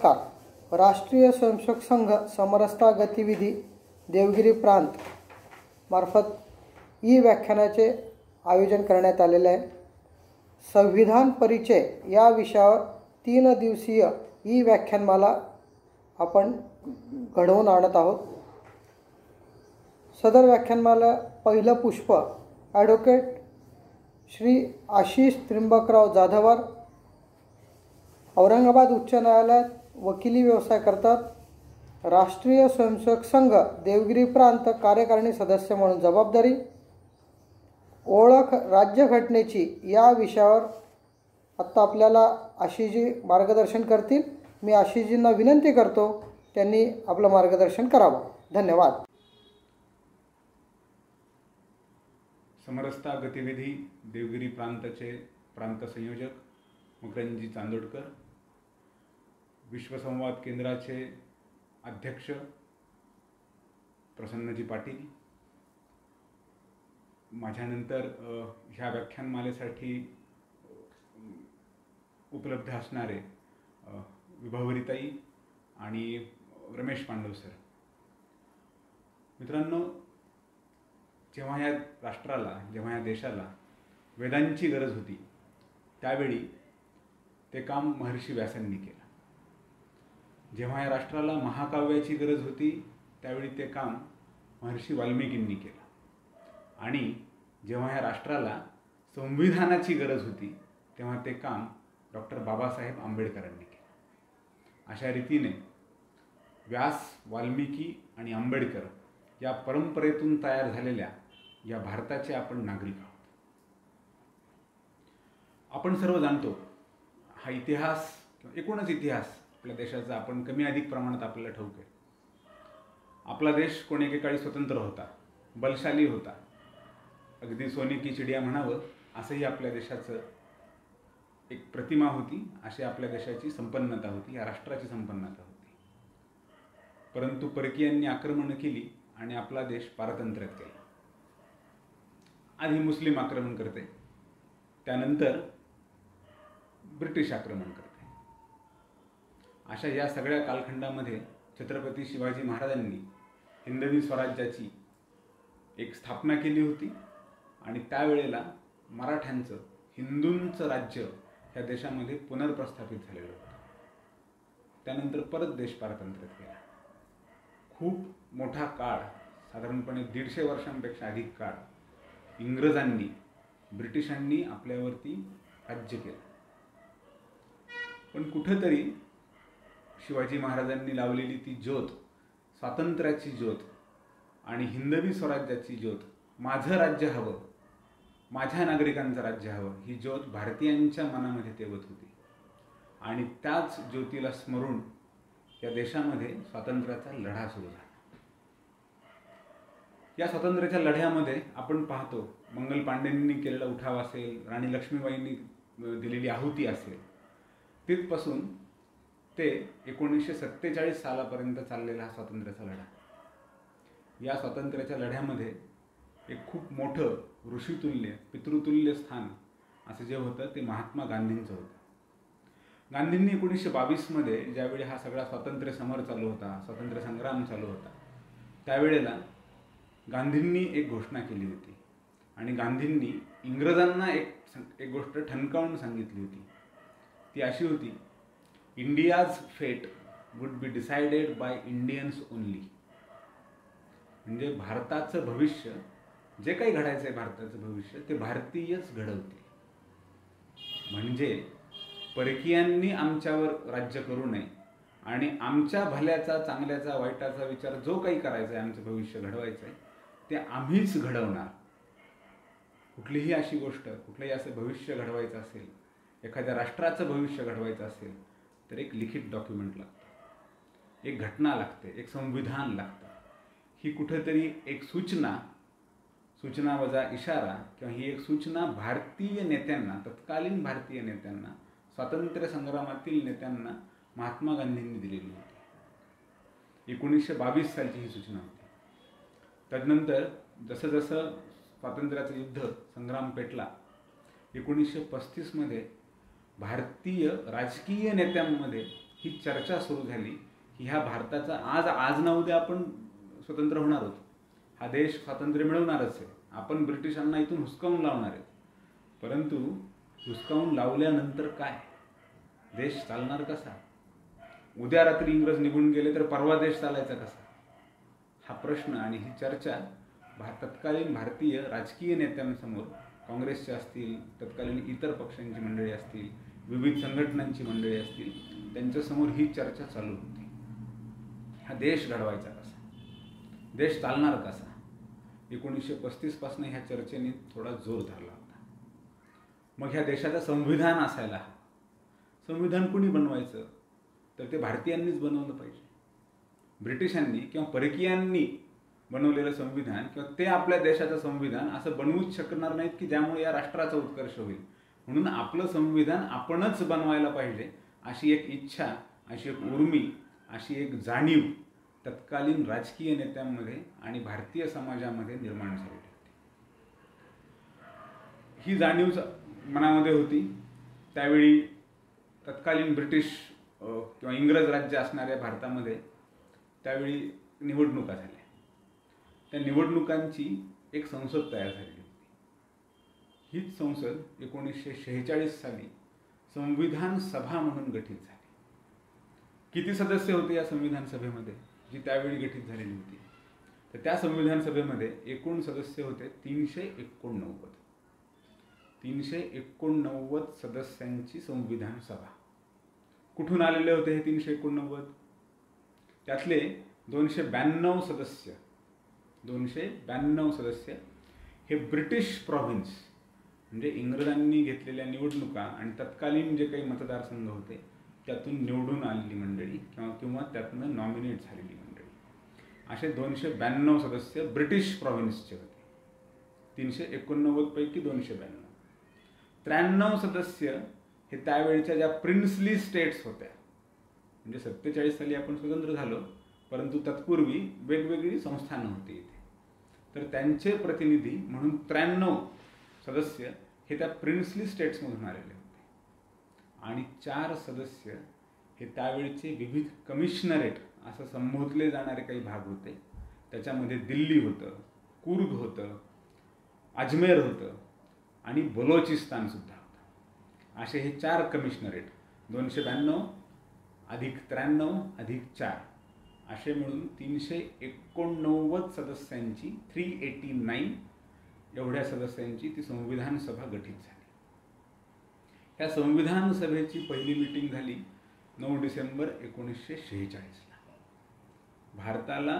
नमस्कार। राष्ट्रीय स्वयंसेवक संघ समरसता गतिविधी देवगिरी प्रांत मार्फत व्याख्यानाचे आयोजन करण्यात आलेले आहे। संविधान परिचय या विषयावर 3 दिवसीय व्याख्यानमाला आपण घडवून आणत आहोत। सदर व्याख्यानमाला पहिलं पुष्प ॲडव्होकेट श्री आशिष त्रिंबकराव जाधवर, औरंगाबाद उच्च न्यायालयात वकिली व्यवसाय करतात, राष्ट्रीय स्वयंसेवक संघ देवगिरी प्रांत कार्यकारिणी सदस्य म्हणून जबाबदारी, ओळख राज्यघटनेची या विषयावर आत्ता आपल्याला आशिषजी मार्गदर्शन करतील। मी आशिषजींना विनंती करतो त्यांनी आपलं मार्गदर्शन करावं। धन्यवाद। समरसता गतिविधी देवगिरी प्रांतचे प्रांत संयोजक मकरंदजी चांदोडकर, विश्वसंवाद केंद्राचे अध्यक्ष प्रसन्नजी पाटील, माझ्यानंतर ह्या व्याख्यानमालेसाठी उपलब्ध असणारे विभावरीताई आणि रमेश पांडव सर। मित्रांनो, जेव्हा या राष्ट्राला, जेव्हा या देशाला वेदांची गरज होती त्यावेळी ते काम महर्षी व्यासांनी केलं। जेव्हा या राष्ट्राला महाकाव्याची गरज होती त्यावेळी ते काम महर्षी वाल्मिकींनी केलं। आणि जेव्हा या राष्ट्राला संविधानाची गरज होती तेव्हा ते काम डॉक्टर बाबासाहेब आंबेडकरांनी केलं। अशा रीतीने व्यास, वाल्मिकी आणि आंबेडकर या परंपरेतून तयार झालेल्या या भारताचे आपण नागरिक आहोत। आपण सर्व जाणतो, हा इतिहास किंवा एकूणच इतिहास आपल्या देशाचा आपण कमी अधिक प्रमाणात आपल्याला ठाऊक आहे। आपला देश कोणी एकेकाळी स्वतंत्र होता, बलशाली होता, अगदी सोने की चिडिया म्हणावं असंही आपल्या देशाचं एक प्रतिमा होती, अशी आपल्या देशाची संपन्नता होती, या राष्ट्राची संपन्नता होती। परंतु परकीयांनी आक्रमण केली आणि आपला देश पारतंत्र्यात केला। आधी मुस्लिम आक्रमण करते, त्यानंतर ब्रिटिश आक्रमण करते। अशा या सगळ्या कालखंडामध्ये छत्रपती शिवाजी महाराजांनी हिंदवी स्वराज्याची एक स्थापना केली होती आणि त्यावेळेला मराठ्यांचं, हिंदूंचं राज्य ह्या देशामध्ये पुनर्प्रस्थापित झालेलं होतं। त्यानंतर परत देश पारतंत्र्यात गेला। खूप मोठा काळ, साधारणपणे 150 वर्षांपेक्षा अधिक काळ इंग्रजांनी, ब्रिटिशांनी आपल्यावरती राज्य केलं। पण कुठेतरी शिवाजी महाराजांनी लावलेली ती ज्योत, स्वातंत्र्याची ज्योत आणि हिंदवी स्वराज्याची ज्योत, माझं राज्य हवं, माझ्या नागरिकांचं राज्य हवं, ही ज्योत भारतीयांच्या मनामध्ये तेवत होती। आणि त्याच ज्योतीला स्मरून या देशामध्ये स्वातंत्र्याचा लढा सुरू झाला। या स्वातंत्र्याच्या लढ्यामध्ये आपण पाहतो, मंगल पांडेंनी केलेला उठाव असेल, राणी लक्ष्मीबाईंनी दिलेली आहुती असेल, तिथपासून ते 1947 सालापर्यंत चाललेला हा स्वातंत्र्याचा लढा। या स्वातंत्र्याच्या लढ्यामध्ये एक खूप मोठं ऋषितुल्य, पितृतुल्य स्थान असं जे होतं ते महात्मा गांधींचं होतं। गांधींनी 1922 मध्ये ज्यावेळी हा सगळा स्वातंत्र्य समर चालू होता, स्वातंत्र्य संग्राम चालू होता, त्यावेळेला गांधींनी एक घोषणा केली होती आणि गांधींनी इंग्रजांना एक गोष्ट ठणकावून सांगितली होती। ती अशी होती, इंडियाज फेट would be decided by Indians only. म्हणजे भारताचं भविष्य, जे काही घडायचं आहे भारताचं भविष्य, ते भारतीयच घडवतील। म्हणजे परकीयांनी आमच्यावर राज्य करू नये आणि आमच्या भल्याचा, चांगल्याचा, वाईटाचा विचार जो काही करायचा आहे, आमचं भविष्य घडवायचं आहे, ते आम्हीच घडवणार। कुठलीही अशी गोष्ट, कुठलंही असं भविष्य घडवायचं असेल, एखाद्या राष्ट्राचं भविष्य घडवायचं असेल तर एक लिखित डॉक्युमेंट लागतं, एक घटना लागते, एक संविधान लागतं। ही कुठेतरी एक सूचना वजा इशारा किंवा ही एक सूचना भारतीय नेत्यांना, तत्कालीन भारतीय नेत्यांना, स्वातंत्र्य संग्रामातील नेत्यांना महात्मा गांधींनी दिलेली होती। 1922 सालची ही सूचना होती। तदनंतर जसं जसं स्वातंत्र्याचं युद्ध संग्राम पेटला, 1935 मध्ये भारतीय राजकीय नेत्यांमध्ये ही चर्चा सुरू झाली की ह्या भारताचा आज ना उद्या आपण स्वतंत्र होणार आहोत, हा देश स्वातंत्र्य मिळवणारच आहे, आपण ब्रिटिशांना इथून हुसकावून लावणार आहेत. परंतु हुसकावून लावल्यानंतर काय, देश चालणार कसा? उद्या रात्री इंग्रज निघून गेले तर परवा देश चालायचा कसा? हा प्रश्न आणि ही चर्चा तत्कालीन भारतीय राजकीय नेत्यांसमोर, काँग्रेसचे असतील, तत्कालीन इतर पक्षांची मंडळी असतील, विविध संघटनांची मंडळी असतील, त्यांच्यासमोर ही चर्चा चालू होती. हा देश घडवायचा कसा, देश चालणार कसा? 1935 पासून ह्या चर्चेने थोडा जोर धरला होता. मग ह्या देशाचं संविधान असायला हवं. संविधान कुणी बनवायचं? तर ते भारतीयांनीच बनवलं पाहिजे. ब्रिटिशांनी किंवा परकीयांनी बनवलेलं संविधान किंवा ते आपल्या देशाचं संविधान असं बनवूच शकणार नाहीत की ज्यामुळे या राष्ट्राचा उत्कर्ष होईल. म्हणून आपलं संविधान आपणच बनवायला पाहिजे अशी एक इच्छा, अशी एक उर्मी, अशी एक जाणीव तत्कालीन राजकीय नेत्यांमध्ये आणि भारतीय समाजामध्ये निर्माण झालेली होती. ही जाणीव मनामध्ये होती. त्यावेळी तत्कालीन ब्रिटिश किंवा इंग्रज राज्य असणाऱ्या भारतामध्ये त्यावेळी निवडणुका झाल्या. त्या निवडणुकांची एक संसद तयार झालेली होती. हीच संसद 1946 साली संविधान सभा म्हणून गठीत झाली. किती सदस्य होते या संविधान सभेमध्ये जी त्यावेळी गठीत झालेली होती? तर त्या संविधान सभेमध्ये एकूण सदस्य होते 389. 389 सदस्यांची संविधान सभा. कुठून आलेले होते हे 389? त्यातले 292 सदस्य हे ब्रिटिश प्रॉव्हिन्स, म्हणजे इंग्रजांनी घेतलेल्या निवडणुका आणि तत्कालीन जे काही मतदारसंघ होते त्यातून निवडून आलेली मंडळी किंवा त्यातून नॉमिनेट झालेली मंडळी, असे 292 सदस्य ब्रिटिश प्रॉव्हिन्सचे होते. 389 पैकी 292. 93 सदस्य हे त्यावेळच्या ज्या प्रिन्सली स्टेट्स होत्या. म्हणजे 47 साली आपण स्वतंत्र झालो, परंतु तत्पूर्वी वेगवेगळी संस्थानं होती इथे. तर त्यांचे प्रतिनिधी म्हणून 93 सदस्य हे त्या प्रिन्सली स्टेट्समधून आलेले होते. आणि 4 सदस्य हे त्यावेळचे विविध कमिशनरेट असं संबोधले जाणारे काही भाग होते. त्याच्यामध्ये दिल्ली होतं, कुर्ग होतं, अजमेर होतं आणि बलोचिस्तान सुद्धा होतं. असे हे 4 कमिशनरेट, 292 अधिक 93 अधिक 4 असे मिळून 389 सदस्यांची, 389 एवढ्या सदस्यांची ती संविधान सभा गठीत झाली. ह्या संविधान सभेची पहिली मीटिंग झाली 9 डिसेंबर 1946ला. भारताला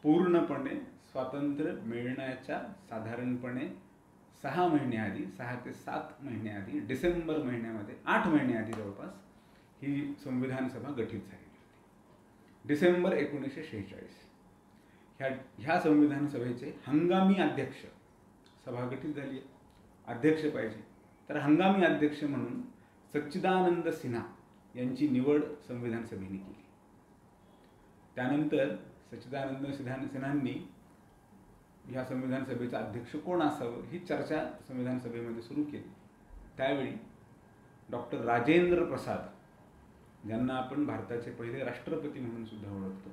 पूर्णपणे स्वातंत्र्य मिळण्याच्या साधारणपणे 6 महिन्याआधी, 6 ते 7 महिन्याआधी, डिसेंबर महिन्यामध्ये 8 महिन्याआधी जवळपास ही संविधान सभा गठीत झालेली होती. डिसेंबर 1946 ह्या संविधान सभेचे हंगामी अध्यक्ष, सभा गठीत झाली आहे, अध्यक्ष पाहिजे, तर हंगामी अध्यक्ष म्हणून सच्चिदानंद सिन्हा यांची निवड संविधान सभेने केली. त्यानंतर सच्चिदानंद सिन्हांनी ह्या संविधान सभेचा अध्यक्ष कोण असावं ही चर्चा संविधान सभेमध्ये सुरू केली. त्यावेळी डॉक्टर राजेंद्र प्रसाद, ज्यांना आपण भारताचे पहिले राष्ट्रपती म्हणून सुद्धा ओळखतो,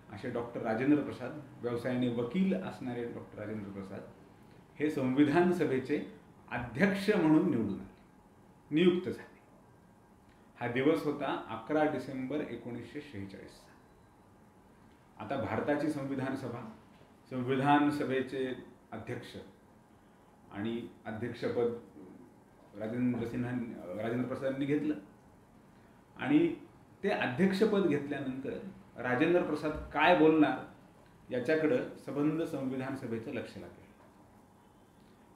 असे डॉक्टर राजेंद्र प्रसाद, व्यवसायाने वकील असणारे डॉक्टर राजेंद्र प्रसाद हे संविधान सभेचे अध्यक्ष म्हणून निवडून आले, नियुक्त झाले. हा दिवस होता 11 डिसेंबर 1946. आता भारताची संविधान सभा, संविधान सभेचे अध्यक्ष आणि अध्यक्षपद राजेंद्र प्रसादांनी घेतलं. आणि ते अध्यक्षपद घेतल्यानंतर राजेंद्र प्रसाद काय बोलणार याच्याकडं सबंध संविधान सभेचं लक्ष लागेल.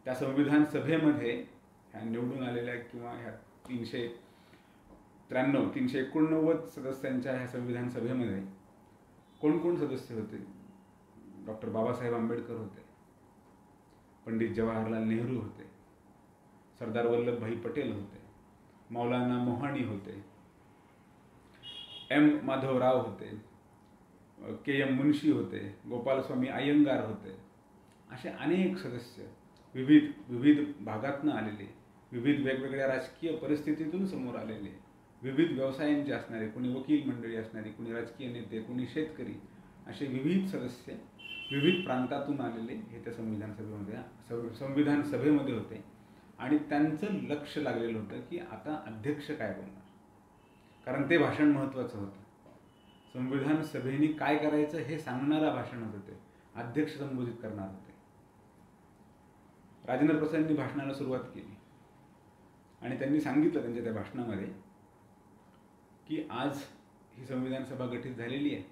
त्या संविधान सभेमध्ये ह्या निवडून आलेल्या किंवा ह्या 389 सदस्यांच्या ह्या संविधान सभेमध्ये कोण कोण सदस्य होते? डॉक्टर बाबासाहेब आंबेडकर होते, पंडित जवाहरलाल नेहरू होते, सरदार वल्लभभाई पटेल होते, मौलाना मोहानी होते, एम माधवराव होते, के.एम. मुन्शी होते, गोपालस्वामी अय्यंगार होते. असे अनेक सदस्य विविध भागातून आलेले, विविध वेगवेगळ्या राजकीय परिस्थितीतून समोर आलेले, विविध व्यवसायांचे असणारे, कोणी वकील मंडळी असणारी, कोणी राजकीय नेते, कोणी शेतकरी, असे विविध सदस्य विविध प्रांतातून आलेले हे त्या संविधान सभेमध्ये होते. आणि त्यांचं लक्ष लागलेलं होतं की आता अध्यक्ष काय बोलणार, कारण ते भाषण महत्त्वाचं होतं. संविधान सभेने काय करायचं हे सांगणारा भाषण होतं ते. अध्यक्ष संबोधित करणार होते. राजेंद्र प्रसादांनी भाषणाला सुरुवात केली आणि त्यांनी सांगितलं त्यांच्या त्या भाषणामध्ये की आज ही संविधान सभा गठीत झालेली आहे.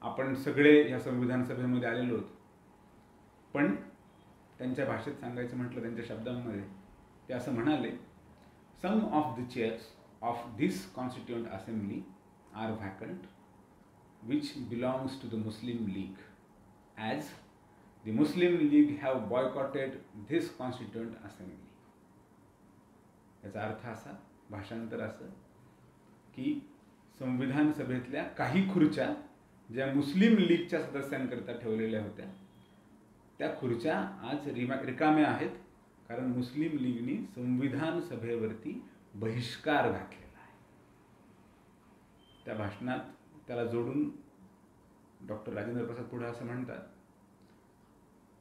आपण सगळे या संविधान सभेमध्ये आलेलो आहोत. पण त्यांच्या भाषेत सांगायचं म्हटलं, त्यांच्या शब्दांमध्ये ते असं म्हणाले, some of the chairs of this constituent assembly are vacant which belongs to the Muslim League, as the Muslim League have boycotted this constituent assembly. याचा अर्थ असा, भाषांतर असं की संविधान सभेतल्या काही खुर्च्या ज्या मुस्लिम लीगच्या सदस्यांकरिता ठेवलेल्या होत्या त्या खुर्च्या आज रिकाम्या आहेत, कारण मुस्लिम लीगनी संविधान सभेवरती बहिष्कार घातलेला आहे. त्या भाषणात त्याला जोडून डॉक्टर राजेंद्र प्रसाद पुढे असं म्हणतात,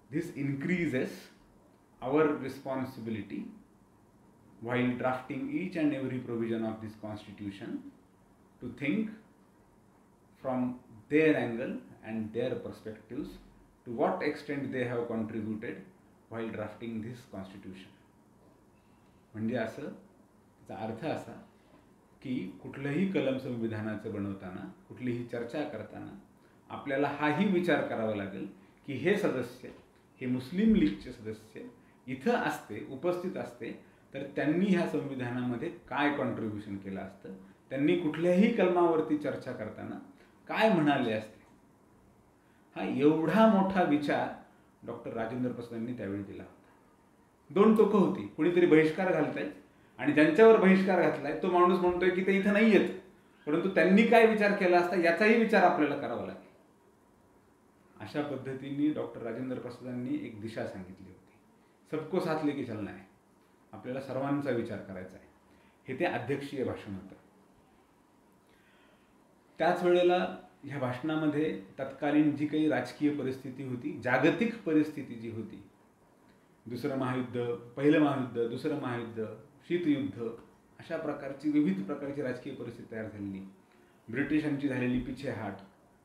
this increases our responsibility while drafting each and every provision of this constitution to think from their angle and their perspectives to what extent they have contributed while drafting this constitution. म्हणजे असं, त्याचा अर्थ असा की कुठलंही कलम संविधानाचं बनवताना, कुठलीही चर्चा करताना आपल्याला हाही विचार करावा लागेल की हे सदस्य, हे मुस्लिम लीगचे सदस्य इथं असते, उपस्थित असते, तर त्यांनी ह्या संविधानामध्ये काय कॉन्ट्रीब्युशन केलं असतं, त्यांनी कुठल्याही कलमावरती चर्चा करताना काय म्हणाले असते. हा एवढा मोठा विचार डॉक्टर राजेंद्र प्रसादांनी त्यावेळी दिला होता. दोन टोकं होती, कुणीतरी बहिष्कार घालतंय आणि ज्यांच्यावर बहिष्कार घातलाय तो माणूस म्हणतोय की ते इथं नाही येत, परंतु त्यांनी काय विचार केला असता याचाही विचार आपल्याला करावा लागेल. अशा पद्धतीने डॉक्टर राजेंद्र प्रसादांनी एक दिशा सांगितली होती. सबको साथ लेके चलना आहे, आपल्याला सर्वांचा विचार करायचा आहे, हे ते अध्यक्षीय भाषण होतं. त्याच वेळेला ह्या भाषणामध्ये तत्कालीन जी काही राजकीय परिस्थिती होती, जागतिक परिस्थिती जी होती, दुसरं महायुद्ध, पहिलं महायुद्ध, दुसरं महायुद्ध, शीतयुद्ध, अशा प्रकारची विविध प्रकारची राजकीय परिस्थिती तयार झालेली, ब्रिटिशांची झालेली पिछेहाट,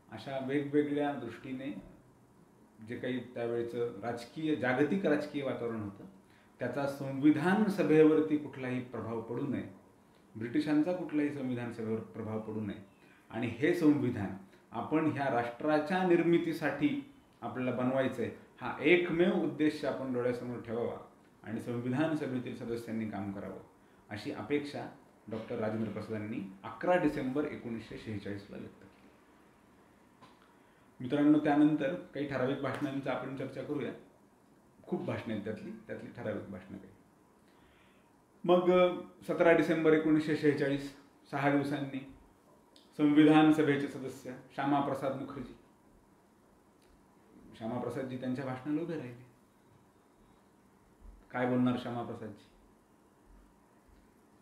अशा वेगवेगळ्या दृष्टीने जे काही त्यावेळेचं राजकीय, जागतिक राजकीय वातावरण होतं, त्याचा संविधान सभेवरती कुठलाही प्रभाव पडू नये, ब्रिटिशांचा कुठलाही संविधान सभेवर प्रभाव पडू नये, आणि हे संविधान आपण ह्या राष्ट्राच्या निर्मितीसाठी आपल्याला बनवायचं आहे, हा एकमेव उद्देश आपण डोळ्यासमोर ठेवावा आणि संविधान सभेतील सदस्यांनी काम करावं, अशी अपेक्षा डॉक्टर राजेंद्र प्रसादांनी 11 डिसेंबर 1946ला व्यक्त केली. मित्रांनो, त्यानंतर काही ठराविक भाषणांची आपण चर्चा करूया. खूप भाषणं आहेत त्यातली ठराविक भाषणं काही. मग 17 डिसेंबर 1946, 6 दिवसांनी संविधान सभेचे सदस्य श्यामाप्रसाद मुखर्जी, श्यामाप्रसादजी त्यांच्या भाषणाला उभे राहिले. काय बोलणार श्यामाप्रसादजी?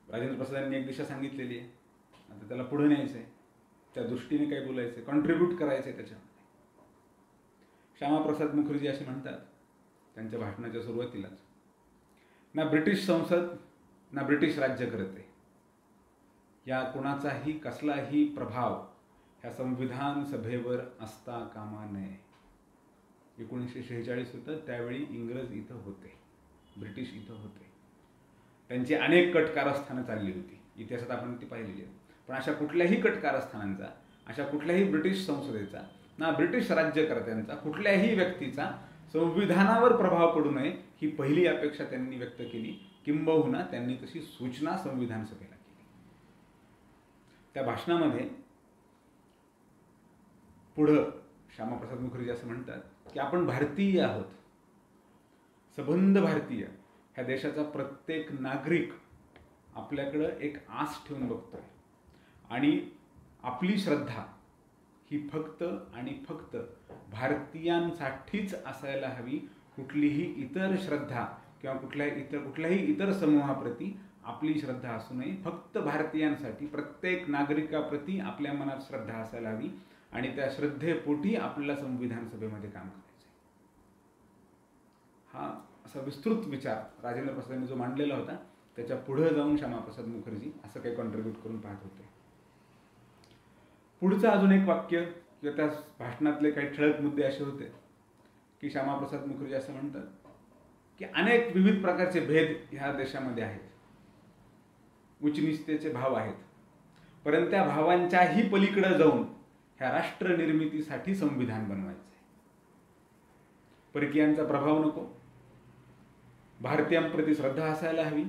राजेंद्र प्रसादांनी एक दिशा सांगितलेली आहे, आता त्याला पुढे न्यायचं आहे, त्या दृष्टीने काय बोलायचं, कॉन्ट्रीब्यूट करायचं आहे त्याच्यामध्ये. श्यामाप्रसाद मुखर्जी असे म्हणतात त्यांच्या भाषणाच्या सुरुवातीलाच, ना ब्रिटिश संसद ना ब्रिटिश राज्यकर्ते या कोणाचाही कसलाही प्रभाव ह्या संविधान सभेवर असता कामा नये. 1946 होतं, त्यावेळी इंग्रज इथं होते, ब्रिटिश इथं होते, त्यांची अनेक कट कारस्थानं चालली होती, इतिहासात आपण ती पाहिलेली आहे. पण अशा कुठल्याही कट कारस्थानांचा, अशा कुठल्याही ब्रिटिश संसदेचा, ना ब्रिटिश राज्यकर्त्यांचा, कुठल्याही व्यक्तीचा संविधानावर प्रभाव पडू नये ही पहिली अपेक्षा त्यांनी व्यक्त केली. किंबहुना त्यांनी तशी सूचना संविधान सभेला केली. त्या भाषणामध्ये पुढं श्यामाप्रसाद मुखर्जी असं म्हणतात की आपण भारतीय आहोत, सबंध भारतीय, ह्या देशाचा प्रत्येक नागरिक आपल्याकडं एक आस ठेवून बघतोय आणि आपली श्रद्धा ही फक्त आणि फक्त भारतीयांसाठीच असायला हवी. कुठलीही इतर श्रद्धा किंवा कुठल्याही इतर समूहाप्रती आपली श्रद्धा असू नये, फक्त भारतीयांसाठी, प्रत्येक नागरिकाप्रती आपल्या मनात श्रद्धा असायला हवी आणि त्या श्रद्धेपोटी आपल्याला संविधान सभेमध्ये काम करायचं. हा असा विस्तृत विचार राजेंद्र प्रसादांनी जो मांडलेला होता, त्याच्या पुढे जाऊन श्यामाप्रसाद मुखर्जी असं काही कॉन्ट्रीब्यूट करून पाहत होते. पुढचं अजून एक वाक्य किंवा त्या भाषणातले काही ठळक मुद्दे असे होते की श्यामाप्रसाद मुखर्जी असं म्हणतात की अनेक विविध प्रकारचे भेद ह्या देशामध्ये आहेत, उच्चनीचतेचे भाव आहेत, परंतु त्या भावांच्याही पलीकडे जाऊन ह्या राष्ट्र निर्मितीसाठी संविधान बनवायचं आहे. परकीयांचा प्रभाव नको, भारतीयांप्रती श्रद्धा असायला हवी,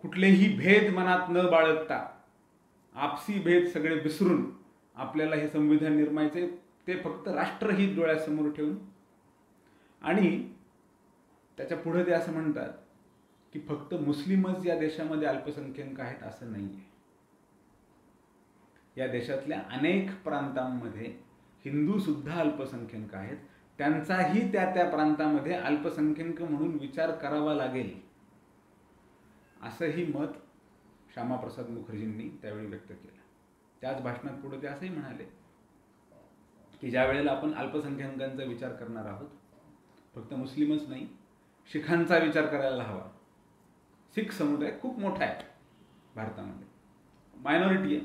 कुठलेही भेद मनात न बाळगता आपसी भेद सगळे विसरून आपल्याला हे संविधान निर्मायचे, ते फक्त राष्ट्रहित डोळ्यासमोर ठेवून. आणि त्याच्या पुढे ते असं म्हणतात की फक्त मुस्लिमच या देशामध्ये अल्पसंख्याक आहेत असं नाही आहे. या देशातल्या अनेक प्रांतांमध्ये हिंदू सुद्धा अल्पसंख्याक आहेत, त्यांचाही त्या प्रांतामध्ये अल्पसंख्याक म्हणून विचार करावा लागेल, असंही मत श्यामाप्रसाद मुखर्जींनी त्यावेळी व्यक्त केलं. त्याच भाषणात पुढे ते असंही म्हणाले की ज्या वेळेला आपण अल्पसंख्याकांचा विचार करणार आहोत, फक्त मुस्लिमच नाही, शिखांचा विचार करायला हवा. सिख समुदाय खूप मोठा आहे भारतामध्ये, मायनॉरिटी आहे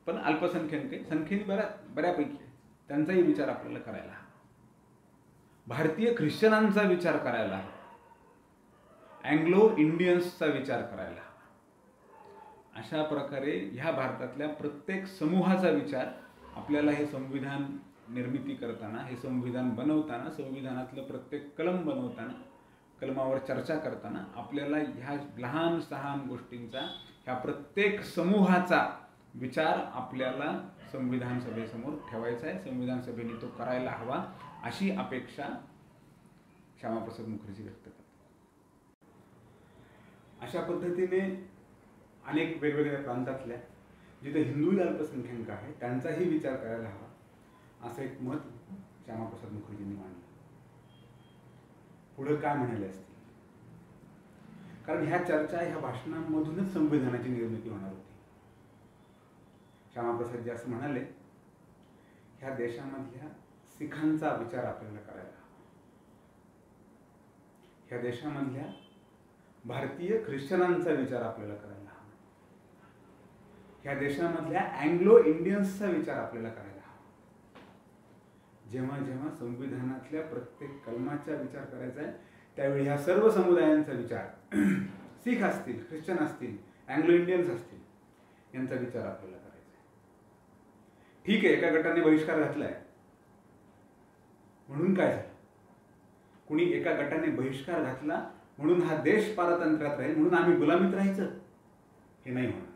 पण अल्पसंख्याक आहे, संख्येने बऱ्यापैकी आहे, त्यांचाही विचार आपल्याला करायला हवा. भारतीय ख्रिश्चनांचा विचार करायला हवा, अँग्लो इंडियन्सचा विचार करायला हवा. अशा प्रकारे ह्या भारतातल्या प्रत्येक समूहाचा विचार आपल्याला हे संविधान निर्मिती करताना, हे संविधान बनवताना, संविधानातलं प्रत्येक कलम बनवताना, कलमावर चर्चा करताना आपल्याला ह्या लहान सहान गोष्टींचा, ह्या प्रत्येक समूहाचा विचार आपल्याला संविधान सभेसमोर ठेवायचा आहे, संविधान सभेने तो करायला हवा, अशी अपेक्षा श्यामाप्रसाद मुखर्जी व्यक्त करतात. अशा पद्धतीने अनेक वेगवेगळ्या प्रांतातल्या जिथे हिंदू अल्पसंख्याक आहे त्यांचाही विचार करायला हवा, असं एक मत श्यामाप्रसाद मुखर्जींनी मांडलं. पुढे काय म्हणाले असतील, कारण ह्या चर्चा, ह्या भाषणांमधूनच संविधानाची निर्मिती होणार होती. श्यामाप्रसादजी असं म्हणाले, ह्या देशामधल्या सिखांचा विचार आपल्याला करायला हवा, ह्या देशामधल्या भारतीय ख्रिश्चनांचा विचार आपल्याला करायला हवा, ह्या देशामधल्या अँग्लो इंडियन्सचा विचार आपल्याला करायला हवा. जेव्हा जेव्हा संविधानातल्या प्रत्येक कलमाचा विचार करायचा आहे त्यावेळी ह्या सर्व समुदायांचा विचार, सिख असतील, ख्रिश्चन असतील, अँग्लो इंडियन्स असतील, यांचा विचार आपल्याला करायचा आहे. ठीक आहे, एका गटाने बहिष्कार घातलाय म्हणून काय झालं, कुणी एका गटाने बहिष्कार घातला म्हणून हा देश पारतंत्र्यात राहील, म्हणून आम्ही गुलामीत राहायचं, हे नाही होणार.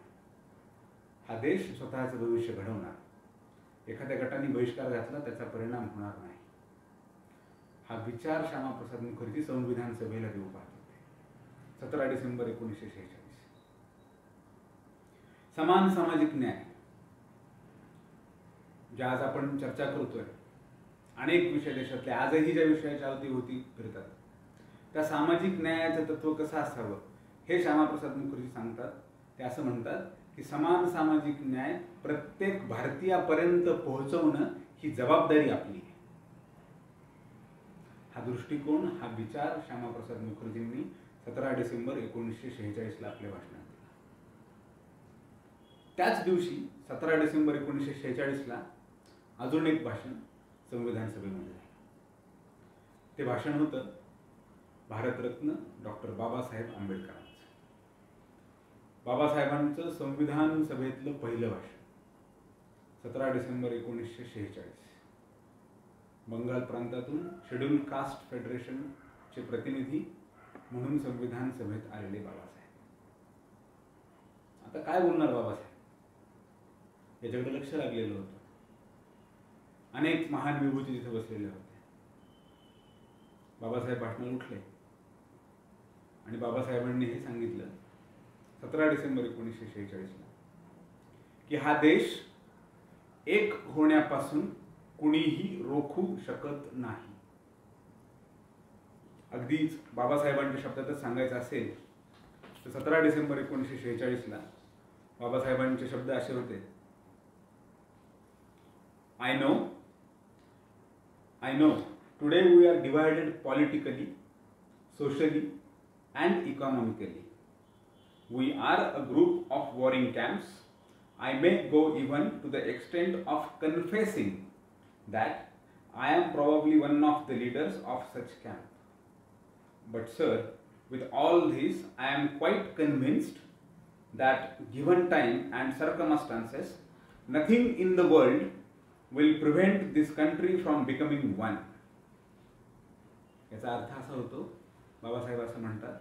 हा देश स्वतःचं भविष्य घडवणार. एखाद्या गटाने बहिष्कार घातला त्याचा परिणाम होणार नाही. हा विचार श्यामाप्रसाद मुखर्जी संविधान सभेला देऊ पाहत होते. 17 डिसेंबर 1946. समान सामाजिक न्याय, ज्या आज आपण चर्चा करतोय, अनेक विषय देशातले आजही ज्या विषयाच्या अवतीभोवती फिरतात, त्या सामाजिक न्यायाचं तत्व कसं असावं हे श्यामाप्रसाद मुखर्जी सांगतात. ते असं म्हणतात की समान सामाजिक न्याय प्रत्येक भारतीयापर्यंत पोहोचवणं ही जबाबदारी आपली आहे. हा दृष्टिकोन, हा विचार श्यामाप्रसाद मुखर्जींनी 17 डिसेंबर 1946 आपल्या भाषणात दिला. त्याच दिवशी 17 डिसेंबर 1946 अजून एक भाषण संविधान सभेमध्ये झालं. ते भाषण होतं भारतरत्न डॉक्टर बाबासाहेब आंबेडकरांचं. बाबासाहेबांचं संविधान सभेतलं पहिलं भाषण 17 डिसेंबर 1946. बंगाल प्रांतातून शेड्यूल कास्ट फेडरेशनचे प्रतिनिधी म्हणून संविधान सभेत आलेले बाबासाहेब. आता काय बोलणार बाबासाहेब, याच्याकडे लक्ष लागलेलं होतं. अनेक महान विभूती तिथे बसलेले होते. बाबासाहेब भाषणाला उठले आणि बाबासाहेबांनी हे सांगितलं 17 डिसेंबर 1946 की हा देश एक होण्यापासून कुणीही रोखू शकत नाही. अगदीच बाबासाहेबांच्या शब्दातच सांगायचं असेल तर 17 डिसेंबर 1946ला बाबासाहेबांचे शब्द असे होते, I know today we are divided politically, socially and economically. We are a group of warring camps. I may go even to the extent of confessing that I am probably one of the leaders of such camp. But sir, with all this, I am quite convinced that given time and circumstances, nothing in the world will prevent this country from becoming one. याचा अर्थ असा होतो, बाबासाहेब असं म्हणतात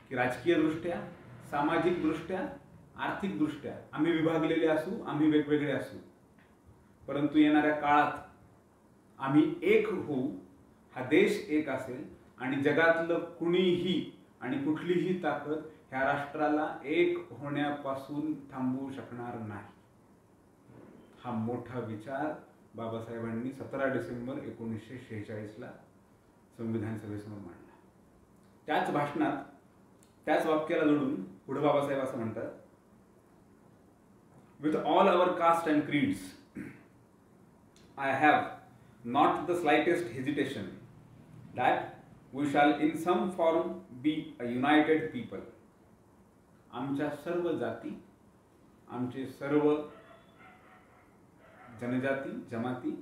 की राजकीय दृष्ट्या, सामाजिक दृष्ट्या, आर्थिक दृष्ट्या आम्ही विभागलेले असू, आम्ही वेगवेगळे असू, परंतु येणाऱ्या काळात आम्ही एक होऊ, हा देश एक असेल आणि जगातलं कुणीही आणि कुठलीही ताकद ह्या राष्ट्राला एक होण्यापासून थांबवू शकणार नाही. हा मोठा विचार बाबासाहेबांनी 17 डिसेंबर 1946ला संविधान सभेसमोर मांडला. त्याच भाषणात, त्याच वाक्याला जोडून पुढे बाबासाहेब असं म्हणतात, with all our caste and creeds, I have not the slightest hesitation that we shall in some form be a united people. आमच्या सर्व जाती, आमचे सर्व जनजाती, जमाती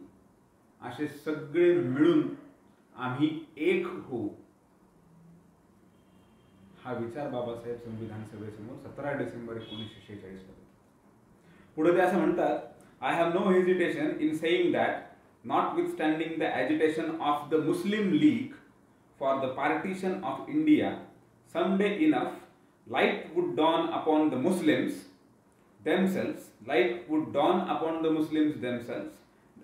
असे सगळे मिळून आम्ही एक होऊ. हा विचार बाबासाहेब संविधान सभेसमोर 17 डिसेंबर 1946ला. पुढे ते असं म्हणतात, I have no hesitation in saying that notwithstanding the agitation of the Muslim League for the partition of India, someday enough light would dawn upon the Muslims themselves,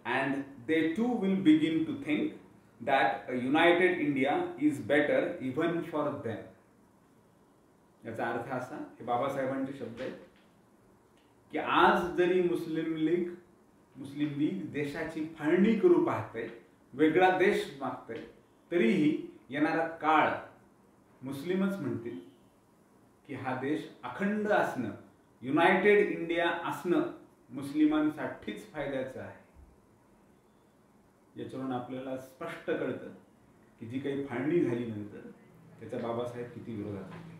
and they too will begin to think that a united India is better even for them. याचा अर्थ असा, हे बाबासाहेबांचे शब्द आहेत की आज जरी मुस्लिम लीग देशाची फाळणी करू पाहते, वेगळा देश मागते, तरीही येणारा काळ मुस्लिमच म्हणतील की हा देश अखंड असणं, युनायटेड इंडिया असणं मुस्लिमांसाठीच फायद्याचं आहे. याच्यावरून आपल्याला स्पष्ट कळतं की जी काही फाळणी झाली नंतर त्याचा बाबासाहेब किती विरोधात होते.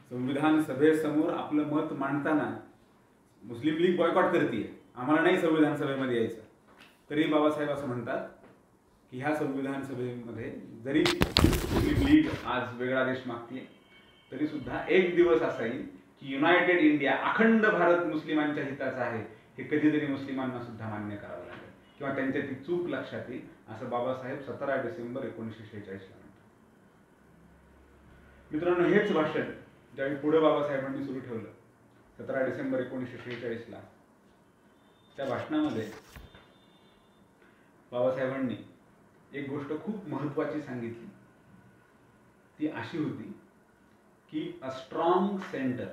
संविधान सभेसमोर आपलं मत मांडताना मुस्लिम लीग बॉयकॉट करते, आम्हाला नाही संविधान सभेमध्ये यायचं, तरी बाबासाहेब असं म्हणतात की ह्या संविधान सभेमध्ये जरी मुस्लिम लीग आज वेगळा देश मागते, तरी सुद्धा एक दिवस असा येईल की युनायटेड इंडिया, अखंड भारत मुस्लिमांच्या हिताचा आहे, हे कधीतरी मुस्लिमांना सुद्धा मान्य करावं लागेल किंवा त्यांच्या ती चूक लक्षात येईल, असं बाबासाहेब 17 डिसेंबर 1946ला म्हणतात. मित्रांनो, हेच भाषण ज्यावेळी पुढे बाबासाहेबांनी सुरू ठेवलं 17 डिसेंबर 1946ला, त्या भाषणामध्ये बाबासाहेबांनी एक गोष्ट खूप महत्त्वाची सांगितली. ती अशी होती की अ स्ट्रॉंग सेंटर,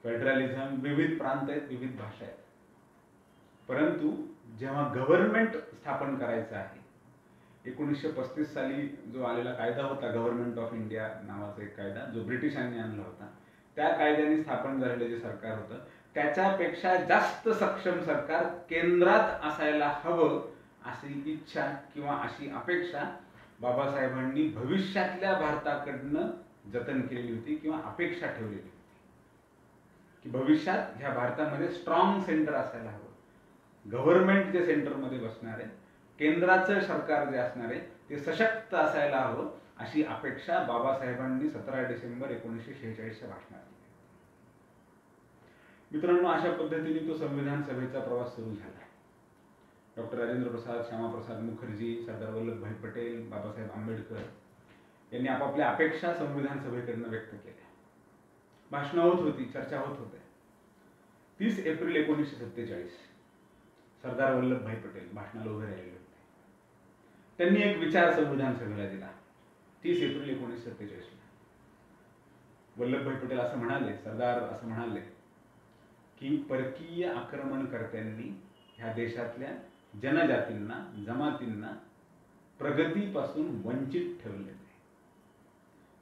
फेडरलिझम, विविध प्रांत आहेत, विविध भाषा आहेत, परंतु जेव्हा गव्हर्नमेंट स्थापन करायचं आहे, 1935 साली जो आलेला कायदा होता, गव्हर्नमेंट ऑफ इंडिया नावाचा एक कायदा जो ब्रिटिशांनी आणला होता, त्या कायद्याने स्थापन झालेलं जे सरकार होतं त्याच्यापेक्षा जास्त सक्षम सरकार केंद्रात असायला हवं अशी इच्छा किंवा अशी अपेक्षा बाबासाहेबांनी भविष्यातल्या भारताकडनं जतन केलेली होती किंवा अपेक्षा ठेवलेली होती की भविष्यात ह्या भारतामध्ये स्ट्रॉंग सेंटर असायला हवं, गव्हर्नमेंट जे सेंटरमध्ये बसणार आहे, केंद्राचं सरकार जे असणार आहे ते सशक्त असायला हवं, अशी अपेक्षा बाबासाहेबांनी 17 डिसेंबर 1946च्या भाषणात. मित्रांनो, अशा पद्धतीने तो संविधान सभेचा प्रवास सुरू झाला. डॉक्टर राजेंद्र प्रसाद, श्यामाप्रसाद मुखर्जी, सरदार वल्लभभाई पटेल, बाबासाहेब आंबेडकर यांनी आपापल्या अपेक्षा संविधान सभेकडनं व्यक्त केल्या. भाषणं होत होती, चर्चा होत होत्या. 30 एप्रिल 1947 सरदार वल्लभभाई पटेल भाषणाला उभे राहिलेले होते. त्यांनी एक विचार संविधान सभेला दिला 30 एप्रिल 1947ला. वल्लभभाई पटेल असं म्हणाले, सरदार असं म्हणाले की परकीय आक्रमणकर्त्यांनी ह्या देशातल्या जनजातींना, जमातींना प्रगतीपासून वंचित ठेवले.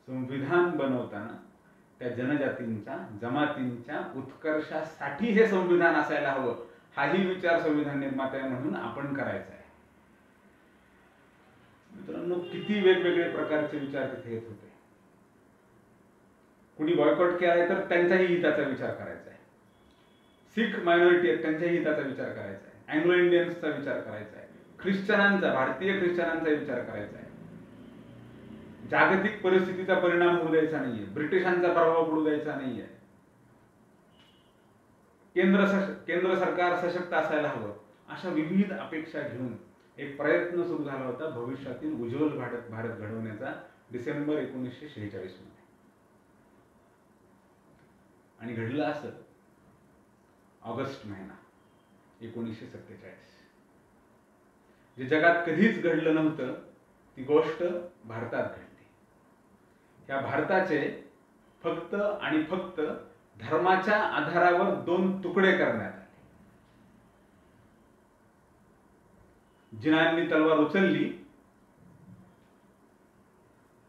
संविधान बनवताना त्या जनजातींच्या जमातींच्या उत्कर्षासाठी हे संविधान असायला हवं, हाही विचार संविधान निर्माते म्हणून आपण करायचा आहे. मित्रांनो, किती वेगवेगळे प्रकारचे विचार तिथे येत होते. कुणी बॉयकॉट केलाय तर त्यांच्याही हिताचा विचार करायचा आहे. सिख मायनॉरिटी आहेत त्यांच्याही हिताचा विचार करायचा आहे. अँग्लो इंडियन्सचा विचार करायचा आहे. ख्रिश्चनांचा, भारतीय ख्रिश्चनांचा विचार करायचा आहे. जागतिक परिस्थितीचा परिणाम होऊ द्यायचा नाहीये. ब्रिटिशांचा प्रभाव पडू द्यायचा नाहीये. केंद्र सरकार सशक्त असायला हवं, अशा विविध अपेक्षा घेऊन एक प्रयत्न सुरू झाला होता भविष्यातील उज्ज्वल भारत घडवण्याचा डिसेंबर 1946 मध्ये. आणि घडलं असं ऑगस्ट महिना 1947. जे जगात कधीच घडलं नव्हतं ती गोष्ट भारतात घडली. या भारताचे फक्त आणि फक्त धर्माच्या आधारावर 2 तुकडे करण्यात आले. जिनांनी तलवार उचलली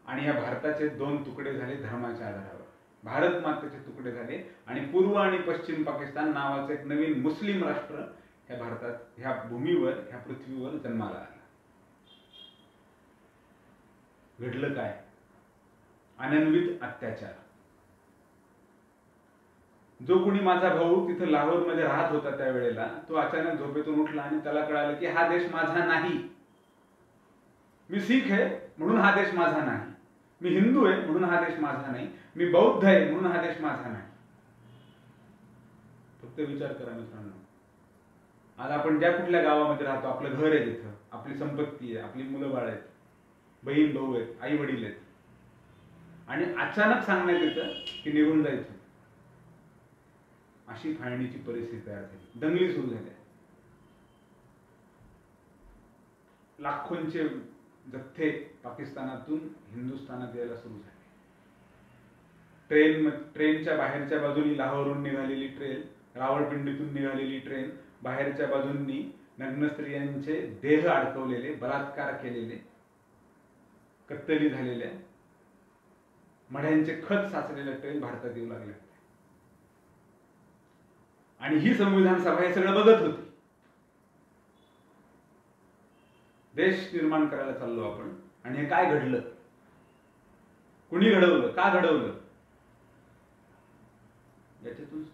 आणि या भारताचे 2 तुकडे झाले धर्माच्या आधारावर. भारत मातेचे तुकडे झाले आणि पूर्व आणि पश्चिम पाकिस्तान नावाचे एक नवीन मुस्लिम राष्ट्र ह्या भारतात, ह्या भूमीवर, ह्या पृथ्वीवर जन्माला आला. घडलं काय? अनन्वित अत्याचार. जो कुणी माझा भाऊ तिथं लाहोरमध्ये राहत होता त्यावेळेला, तो अचानक झोपेतून उठला आणि त्याला कळालं की हा देश माझा नाही. मी शीख आहे म्हणून हा देश माझा नाही. मी हिंदू आहे म्हणून हा देश माझा नाही. मी बौद्ध आहे म्हणून हा देश माझा नाही. फक्त विचार करा मित्रांनो, आज आपण ज्या कुठल्या गावामध्ये राहतो, आपलं घर आहे तिथं, आपली संपत्ती आहे, आपली मुलं बाळ आहेत, बहीण भाऊ आहेत, आई वडील आहेत, आणि अचानक सांगण्यात येतं की निघून जायचं. अशी फाळणीची परिस्थिती तयार झाली. दंगली सुरू झाल्या. लाखोंचे जथ्थे पाकिस्तानातून हिंदुस्थानात यायला सुरू झाले. ट्रेनच्या बाहेरच्या बाजूनी लाहोरहून निघालेली ट्रेन, रावळपिंडीतून निघालेली ट्रेन, बाहेरच्या बाजूंनी नग्न स्त्रियांचे देह अडकवलेले, बलात्कार केलेले, कत्तली झालेल्या, मढ्यांचे खत साचलेल्या ट्रेन भारतात येऊ लागल्या. आणि ही संविधान सभा हे सगळं बघत होती. देश निर्माण करायला चाललो आपण, आणि हे काय घडलं? कुणी घडवलं? का घडवलं? याच्यातून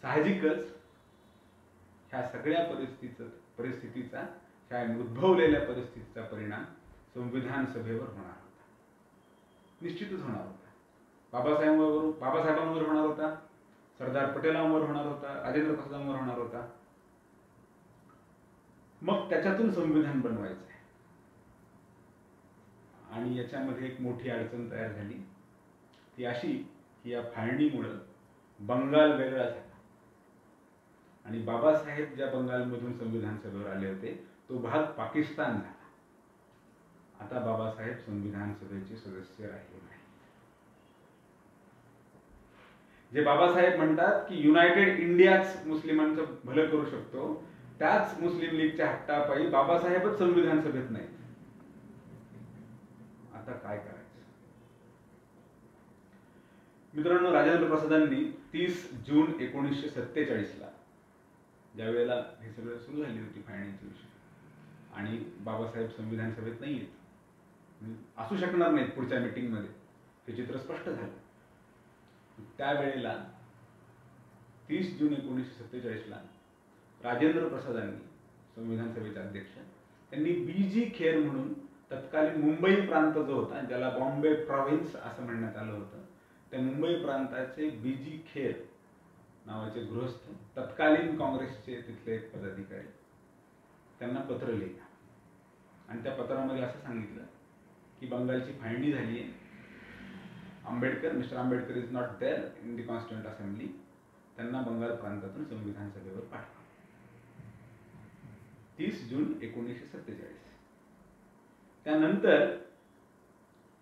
साहजिकच ह्या सगळ्या परिस्थितीचा, ह्या उद्भवलेल्या परिस्थितीचा परिणाम संविधान सभेवर होणार होता. निश्चितच होणार होता. बाबासाहेबांवर होणार होता, सरदार पटेलांवर होणार होता, राजेंद्र प्रसादांवर होणार होता. मग त्याच्यातून संविधान बनवायचं आहे. आणि याच्यामध्ये एक मोठी अडचण तयार झाली, ती अशी की या फाळणीमुळं बंगाल वेगळा झाला. आणि बाबासाहेब ज्या बंगालमधून संविधान सभेवर आले होते तो भाग पाकिस्तान झाला. आता बाबासाहेब संविधान सभेचे सदस्य राहिले नाही. जे बाबासाहेब म्हणतात की युनायटेड इंडियाच मुस्लिमांचं भलं करू शकतो, त्याच मुस्लिम लीगच्या हट्टापायी बाबासाहेबच संविधान सभेत नाही. आता काय करायचं? मित्रांनो, राजेंद्र प्रसादांनी 30 जून 1947 ला, ज्या वेळेला हे सगळं सुरू झाली होती फाळणीचा विषय, आणि बाबासाहेब संविधान सभेत नाही आहेत, असू शकणार नाहीत पुढच्या मीटिंगमध्ये, हे चित्र स्पष्ट झालं. त्यावेळेला 30 जून 1947 ला राजेंद्र प्रसादांनी, संविधान सभेचे अध्यक्ष, त्यांनी बीजी खेर म्हणून तत्कालीन मुंबई प्रांत जो होता, ज्याला बॉम्बे प्रॉव्हिन्स असं म्हणण्यात आलं होतं, त्या मुंबई प्रांताचे बीजी खेर नावाचे गृहस्थ, तत्कालीन काँग्रेसचे तिथले एक पदाधिकारी, त्यांना पत्र लिहिलं. आणि त्या पत्रामध्ये असं सांगितलं की बंगालची फाळणी झाली आहे, mister Ambedkar is not there in the constituent assembly, त्यांना बंगाल प्रांतातून संविधान सभेवर पाठवा. 30 जून 1947. त्यानंतर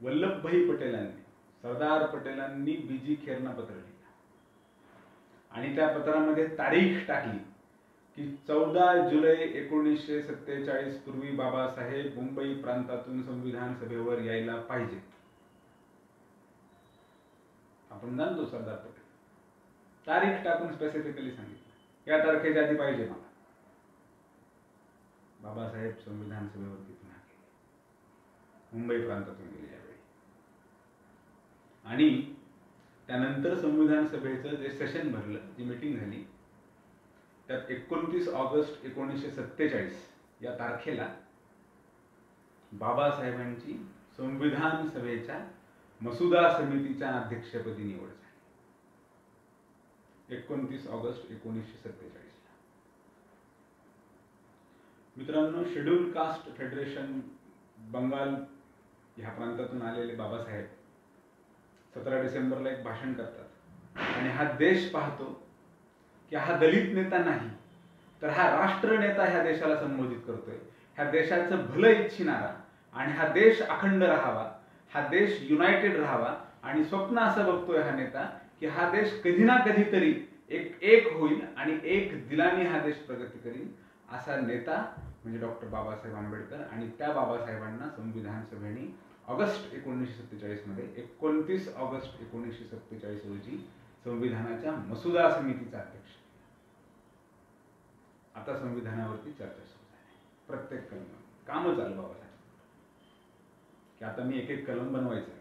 वल्लभभाई पटेलांनी, सरदार पटेलांनी बीजी खेरना पत्र लिहिलं आणि त्या पत्रामध्ये तारीख टाकली की 14 जुलै 1947 पूर्वी बाबासाहेब मुंबई प्रांतातून संविधान सभेवर यायला पाहिजे. आपण जाणतो सरदार पटेल. तारीख टाकून स्पेसिफिकली सांगितलं, या तारखेच्या आधी पाहिजे मला. बाबासाहेब संविधान सभेवरती पुन्हा गेले, मुंबई प्रांतातून गेले यावेळी. आणि त्यानंतर संविधान सभेचं जे सेशन भरलं, जी मीटिंग झाली, त्यात 29 ऑगस्ट 1947 या तारखेला बाबासाहेबांची संविधान सभेच्या मसुदा समितीच्या अध्यक्षपदी निवड झाली. 29 ऑगस्ट 1947. मित्रांनो, शेड्यूल कास्ट फेडरेशन बंगाल ह्या प्रांतातून आलेले बाबासाहेब 17 डिसेंबरला एक भाषण करतात आणि हा देश पाहतो की हा दलित नेता नाही, तर हा राष्ट्र नेता ह्या देशाला संबोधित करतोय. ह्या देशाचं भलं इच्छिणारा आणि हा देश अखंड राहावा, हा देश युनायटेड राहावा, आणि स्वप्न असं बघतोय हा नेता की हा देश कधी ना कधीतरी एक होईल आणि एक दिलाने हा देश प्रगती करील. असा नेता म्हणजे डॉक्टर बाबासाहेब आंबेडकर. आणि त्या बाबासाहेबांना संविधान सभेने ऑगस्ट 1947 मध्ये 29 ऑगस्ट 1947 रोजी संविधानाच्या मसुदा समितीचा अध्यक्ष. आता संविधानावरती चर्चा सुरू झाली. प्रत्येक कलम कामच आलं बाबासाहेब की आता मी एक कलम बनवायचं.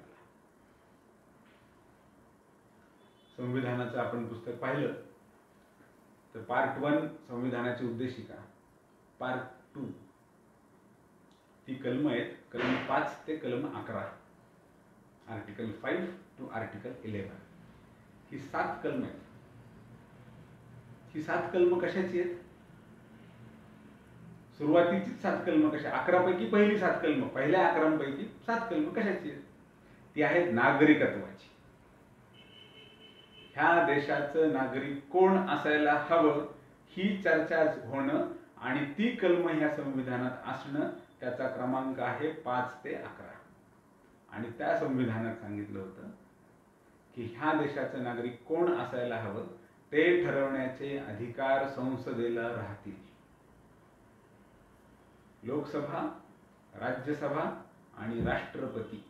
संविधानाचं आपण पुस्तक पाहिलं तर पार्ट 1 संविधानाची उद्देशिका, पार्ट 2 ती कलम आहेत, कलम 5 ते कलम 11, आर्टिकल 5 टू आर्टिकल 11, ही 7 कलम आहेत. ही 7 कलम कशाची आहेत? सुरुवातीची 7 कलम कशा? 11 पैकी पहिली 7 कलम, पहिल्या 11 पैकी 7 कलम कशाची आहेत? ती आहेत नागरिकत्वाची. ह्या देशाचं नागरिक कोण असायला हवं ही चर्चा होणं आणि ती कलम ह्या संविधानात असणं, त्याचा क्रमांक आहे 5 ते 11. आणि त्या संविधानात सांगितलं होतं की ह्या देशाचं नागरिक कोण असायला हवं ते ठरवण्याचे अधिकार संसदेला राहतील. लोकसभा, राज्यसभा आणि राष्ट्रपती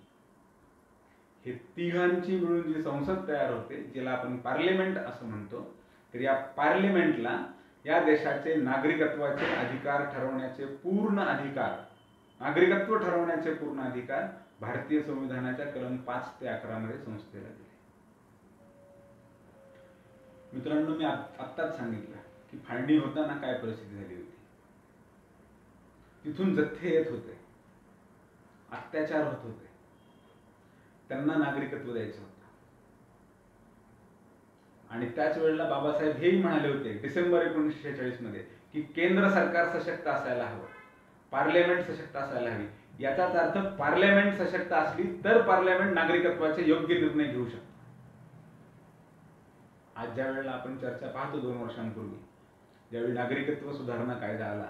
हे तिघांची मिळून जी संसद तयार होते, जिला आपण पार्लिमेंट असं म्हणतो, तर या पार्लिमेंटला या देशाचे नागरिकत्वाचे अधिकार ठरवण्याचे पूर्ण अधिकार, नागरिकत्व ठरवण्याचे पूर्ण अधिकार भारतीय संविधानाच्या कलम 5 ते 11 मध्ये संसदेला दिले. मित्रांनो, मी आत्ताच सांगितलं की फाळणी होताना काय परिस्थिती झाली होती. तिथून जथ्थे येत होते, अत्याचार होत होते, त्यांना नागरिकत्व द्यायचं होतं. आणि त्याच वेळेला बाबासाहेब हेही म्हणाले होते डिसेंबर 1946 मध्ये की केंद्र सरकार सशक्त असायला हवं, पार्लमेंट सशक्त असायला हवी. याचाच अर्थ पार्लमेंट सशक्त असली तर पार्लमेंट नागरिकत्वाचे योग्य निर्णय घेऊ शकतो. आज ज्या वेळेला आपण चर्चा पाहतो 2 वर्षांपूर्वी, ज्यावेळी नागरिकत्व सुधारणा कायदा आला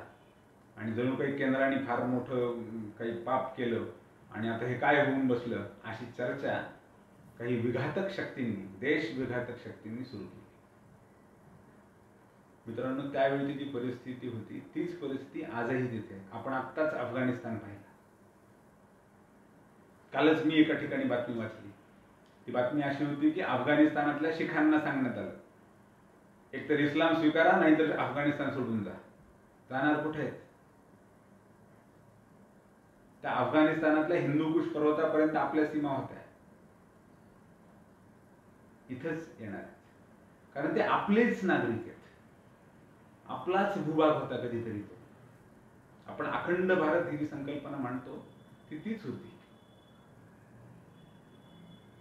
आणि जणू काही केंद्राने फार मोठं काही पाप केलं आणि आता हे काय होऊन बसलं, अशी चर्चा काही विघातक शक्तींनी, देश विघातक शक्तींनी सुरू केली. मित्रांनो, त्यावेळी जी परिस्थिती होती तीच परिस्थिती आजही तिथे. आपण आत्ताच अफगाणिस्तान पाहिलं. कालच मी एका ठिकाणी बातमी वाचली. ती बातमी अशी होती की अफगाणिस्तानातल्या शिखांना सांगण्यात आलं, एकतर इस्लाम स्वीकारा नाहीतर अफगाणिस्तान सोडून जा. जाणार कुठे आहेत? त्या अफगाणिस्तानातल्या हिंदूकुश पर्वतापर्यंत आपल्या सीमा होत्या. इथंच येणार आहेत कारण ते आपलेच नागरिक आहेत. आपलाच भूभाग होता कधीतरी तो. आपण अखंड भारत ही संकल्पना मांडतो ती तीच होती.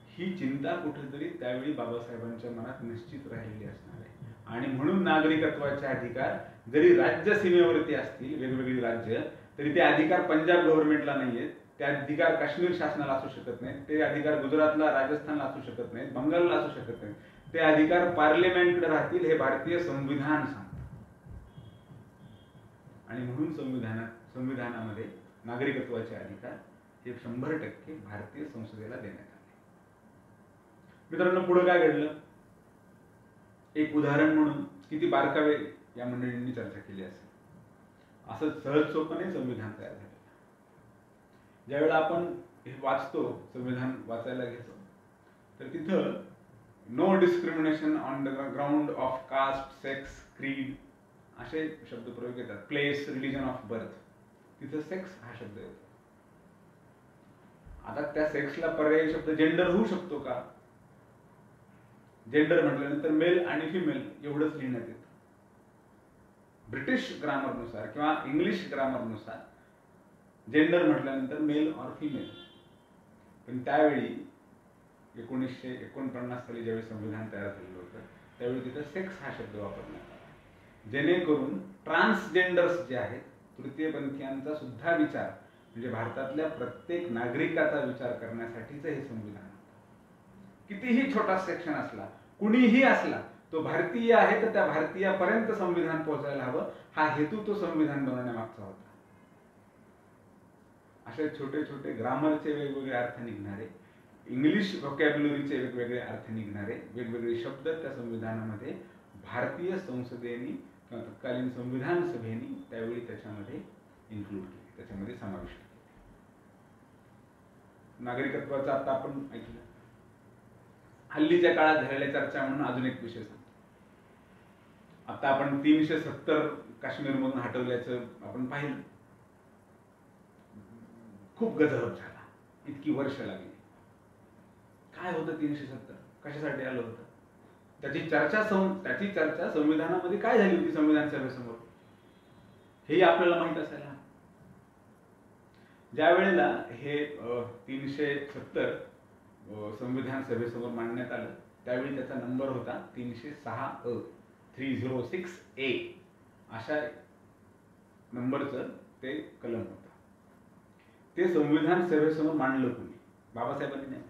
ही चिंता कुठेतरी त्यावेळी बाबासाहेबांच्या मनात निश्चित राहिलेली असणार आहे. आणि म्हणून नागरिकत्वाचे अधिकार जरी राज्य सीमेवरती असतील, वेगवेगळी राज्य, तरी ते अधिकार पंजाब गव्हर्नमेंटला नाहीयेत, ते अधिकार काश्मीर शासनाला असू शकत नाहीत, ते अधिकार गुजरातला, राजस्थानला असू शकत नाहीत, बंगालला असू शकत नाहीत. ते अधिकार पार्लमेंटकडे राहतील हे भारतीय संविधान सांगतं. आणि म्हणून संविधानामध्ये नागरिकत्वाचे अधिकार हे 100% भारतीय संसदेला देण्यात आले. मित्रांनो, पुढे काय घडलं? एक उदाहरण म्हणून किती बारकावे या मंडळींनी चर्चा केली असेल. असं सहज सोपं संविधान तयार झालं. ज्यावेळेला आपण हे वाचतो, संविधान वाचायला घेतो, तर तिथं no discrimination on the ground of caste, sex, creed असे शब्दप्रयोग येतात. प्लेस, रिलिजन ऑफ बर्थ, तिथं सेक्स हा शब्द येतो. आता त्या सेक्सला पर्यायी शब्द जेंडर होऊ शकतो का? जेंडर म्हटल्यानंतर मेल आणि फिमेल एवढंच लिहिण्यात येतं. ब्रिटिश ग्रामरनुसार किंवा इंग्लिश ग्रामरनुसार जेंडर म्हटल्यानंतर मेल ऑर फिमेल. पण त्यावेळी 1949 साली ज्यावेळी संविधान तयार झालेलं होतं त्यावेळी तिथं सेक्स हा शब्द वापरण्यात आला, जेणेकरून ट्रान्सजेंडर्स जे आहेत, तृतीयपंथीयांचा सुद्धा विचार म्हणजे भारतातल्या प्रत्येक नागरिकाचा विचार करण्यासाठीच हे संविधान होतं. कितीही छोटा सेक्शन असला, कुणीही असला, तो भारतीय आहे तर त्या भारतीयापर्यंत संविधान पोहोचायला हवं, हा हेतू तो संविधान बनवण्यामागचा होता. असे छोटे छोटे ग्रामरचे वेगवेगळे अर्थ निघणारे, इंग्लिश व्होकॅब्युलरीचे वेगवेगळे अर्थ निघणारे वेगवेगळे शब्द त्या संविधानामध्ये भारतीय संसदेने किंवा तत्कालीन संविधान सभेने त्यावेळी त्याच्यामध्ये इन्क्लूड केले, त्याच्यामध्ये समाविष्ट केले. नागरिकत्वाचा आता आपण ऐकलं. हल्लीच्या काळात झालेल्या चर्चा म्हणून अजून एक विषय सांगतो. आता आपण 370 काश्मीरमधून हटवल्याचं आपण पाहिलं. खूप गजब झाला, इतकी वर्ष लागली. काय होतं 370? कशासाठी आलं होतं? त्याची चर्चा संविधानामध्ये काय झाली होती संविधान सभेसमोर, हेही आपल्याला माहित असायला. ज्या वेळेला हे 370 संविधान सभेसमोर मांडण्यात आलं त्यावेळी त्याचा नंबर होता 306A, 306A अशा नंबरचं ते कलम होतं. ते संविधान सभेसमोर मांडलं कोणी? बाबासाहेबांनी नाही.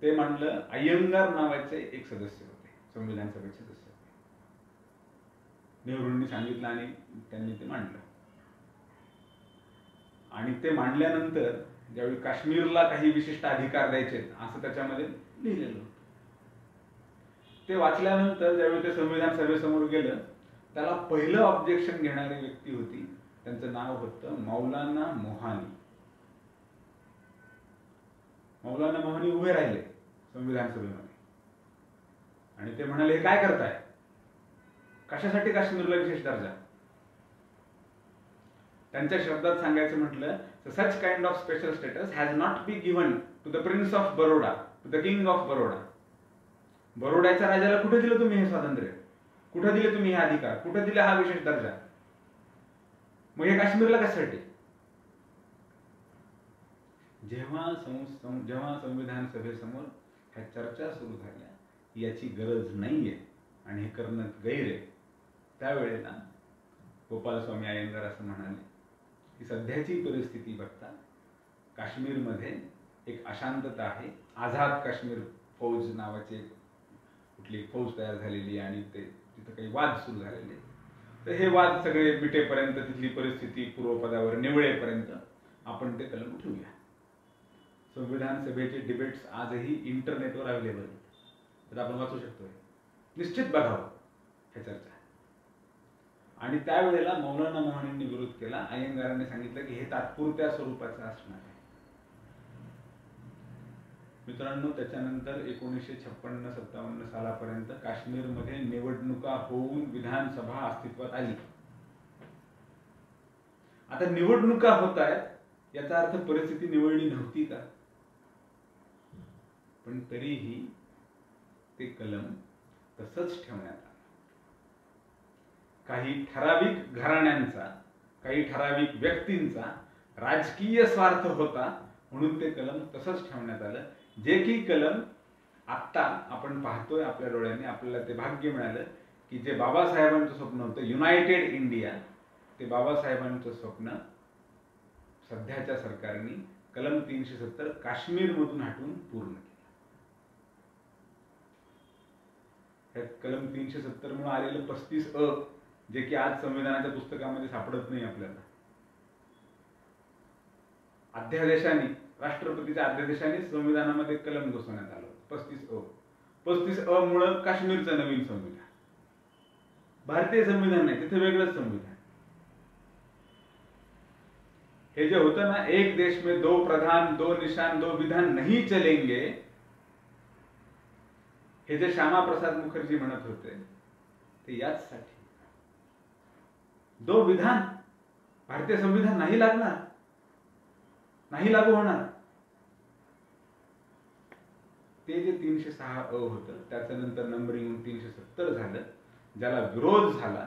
ते मांडलं अय्यंगार नावाचे एक सदस्य होते, संविधान सभेचे सदस्य होते. नेहरूंनी सांगितलं आणि त्यांनी ते मांडलं. आणि ते मांडल्यानंतर ज्यावेळी काश्मीरला काही विशिष्ट अधिकार द्यायचे असं त्याच्यामध्ये लिहिलेलं होतं. ते वाचल्यानंतर ज्यावेळी ते संविधान सभेसमोर गेलं त्याला पहिलं ऑब्जेक्शन घेणारी व्यक्ती होती, त्यांचं नाव होतं मौलाना मोहानी. मौलाना मोहानी उभे राहिले संविधान सभेमध्ये आणि ते म्हणाले, हे काय करताय? कशासाठी काश्मीरला विशेष दर्जा? त्यांच्या शब्दात सांगायचं म्हटलं तर such kind of special status has not be given to the prince of Baroda, to the king of Baroda. बरोड्याच्या राजाला कुठे दिलं तुम्ही हे स्वातंत्र्य? कुठे दिले तुम्ही हे अधिकार? कुठे दिला हा विशेष दर्जा? मग हे काश्मीरला कशासाठी? जेव्हा संविधान सभेसमोर ह्या चर्चा सुरू झाल्या याची गरज नाहीये आणि हे करणं गैर आहे, त्यावेळेला गोपालस्वामी अय्यंगार असं म्हणाले की सध्याची परिस्थिती बघता काश्मीरमध्ये एक अशांतता आहे. आझाद काश्मीर फौज नावाची कुठली फौज तयार झालेली आणि ते तिथं काही वाद सुरू झालेले. तर हे वाद सगळे मिटेपर्यंत, तिथली परिस्थिती पूर्वपदावर निवळेपर्यंत आपण ते कलम ठेवूया. संविधान सभेचे डिबेट्स आजही इंटरनेटवर अवेलेबल आहेत, तर आपण वाचू शकतोय. निश्चित बघावं हे चर्चा. आणि त्यावेळेला मौलाना मोहानींनी विरोध केला. अय्यंगारांनी सांगितलं की हे तात्पुरत्या स्वरूपाचं असणार आहे. मित्रांनो, त्याच्यानंतर 1956-57 सालापर्यंत काश्मीरमध्ये निवडणुका होऊन विधानसभा अस्तित्वात आली. आता निवडणुका होत आहेत याचा अर्थ परिस्थिती निवडली नव्हती का? पण तरीही ते कलम तसंच ठेवण्यात आलं. काही ठराविक घराण्यांचा, काही ठराविक व्यक्तींचा राजकीय स्वार्थ होता म्हणून ते कलम तसंच ठेवण्यात आलं. जे की कलम आत्ता आपण पाहतोय आपल्या डोळ्यांनी, आपल्याला ते भाग्य मिळालं की जे बाबासाहेबांचं स्वप्न होतं युनायटेड इंडिया, ते बाबासाहेबांचं स्वप्न सध्याच्या सरकारने कलम 370 काश्मीरमधून हटवून पूर्ण केलं. कलम 370 मुळे आलेलं 35A, जे की आज संविधानाच्या पुस्तकामध्ये सापडत नाही आपल्याला, अध्यादेशाने, राष्ट्रपतीच्या अध्यादेशाने संविधानामध्ये कलम घुसवण्यात आलं 35A. 35A मुळे काश्मीरचं नवीन संविधान, भारतीय संविधान नाही, तिथे वेगळंच संविधान. हे जे होतं ना, एक देश में दो प्रधान, दो निशान, दो विधान नहीं चलेंगे, हे जे श्यामाप्रसाद मुखर्जी म्हणत होते ते याचसाठी, दो विधान, भारतीय संविधान नाही लागणार, नाही लागू होणार. ते जे 306 अ होतं त्याचं नंतर नंबरिंग 370 झालं. ज्याला विरोध झाला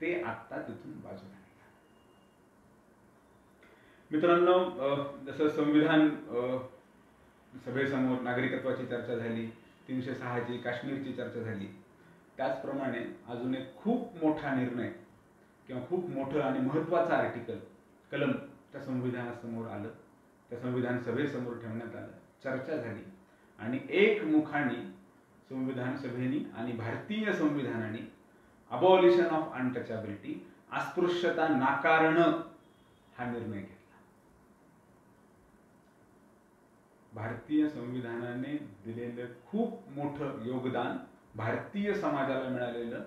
ते आता तिथून बाजूला. मित्रांनो, जसं संविधान सभेसमोर नागरिकत्वाची चर्चा झाली, 306ची काश्मीरची चर्चा झाली, त्याचप्रमाणे अजून एक खूप मोठा निर्णय किंवा खूप मोठं आणि महत्त्वाचं आर्टिकल, कलम त्या संविधानासमोर आलं, त्या संविधान सभेसमोर ठेवण्यात आलं, चर्चा झाली आणि एकमुखाने संविधान सभेने आणि भारतीय संविधानाने अबॉलिशन ऑफ अनटचॅबिलिटी, अस्पृश्यता नाकारणं हा निर्णय घेतला. भारतीय संविधानाने दिलेलं खूप मोठं योगदान भारतीय समाजाला मिळालेलं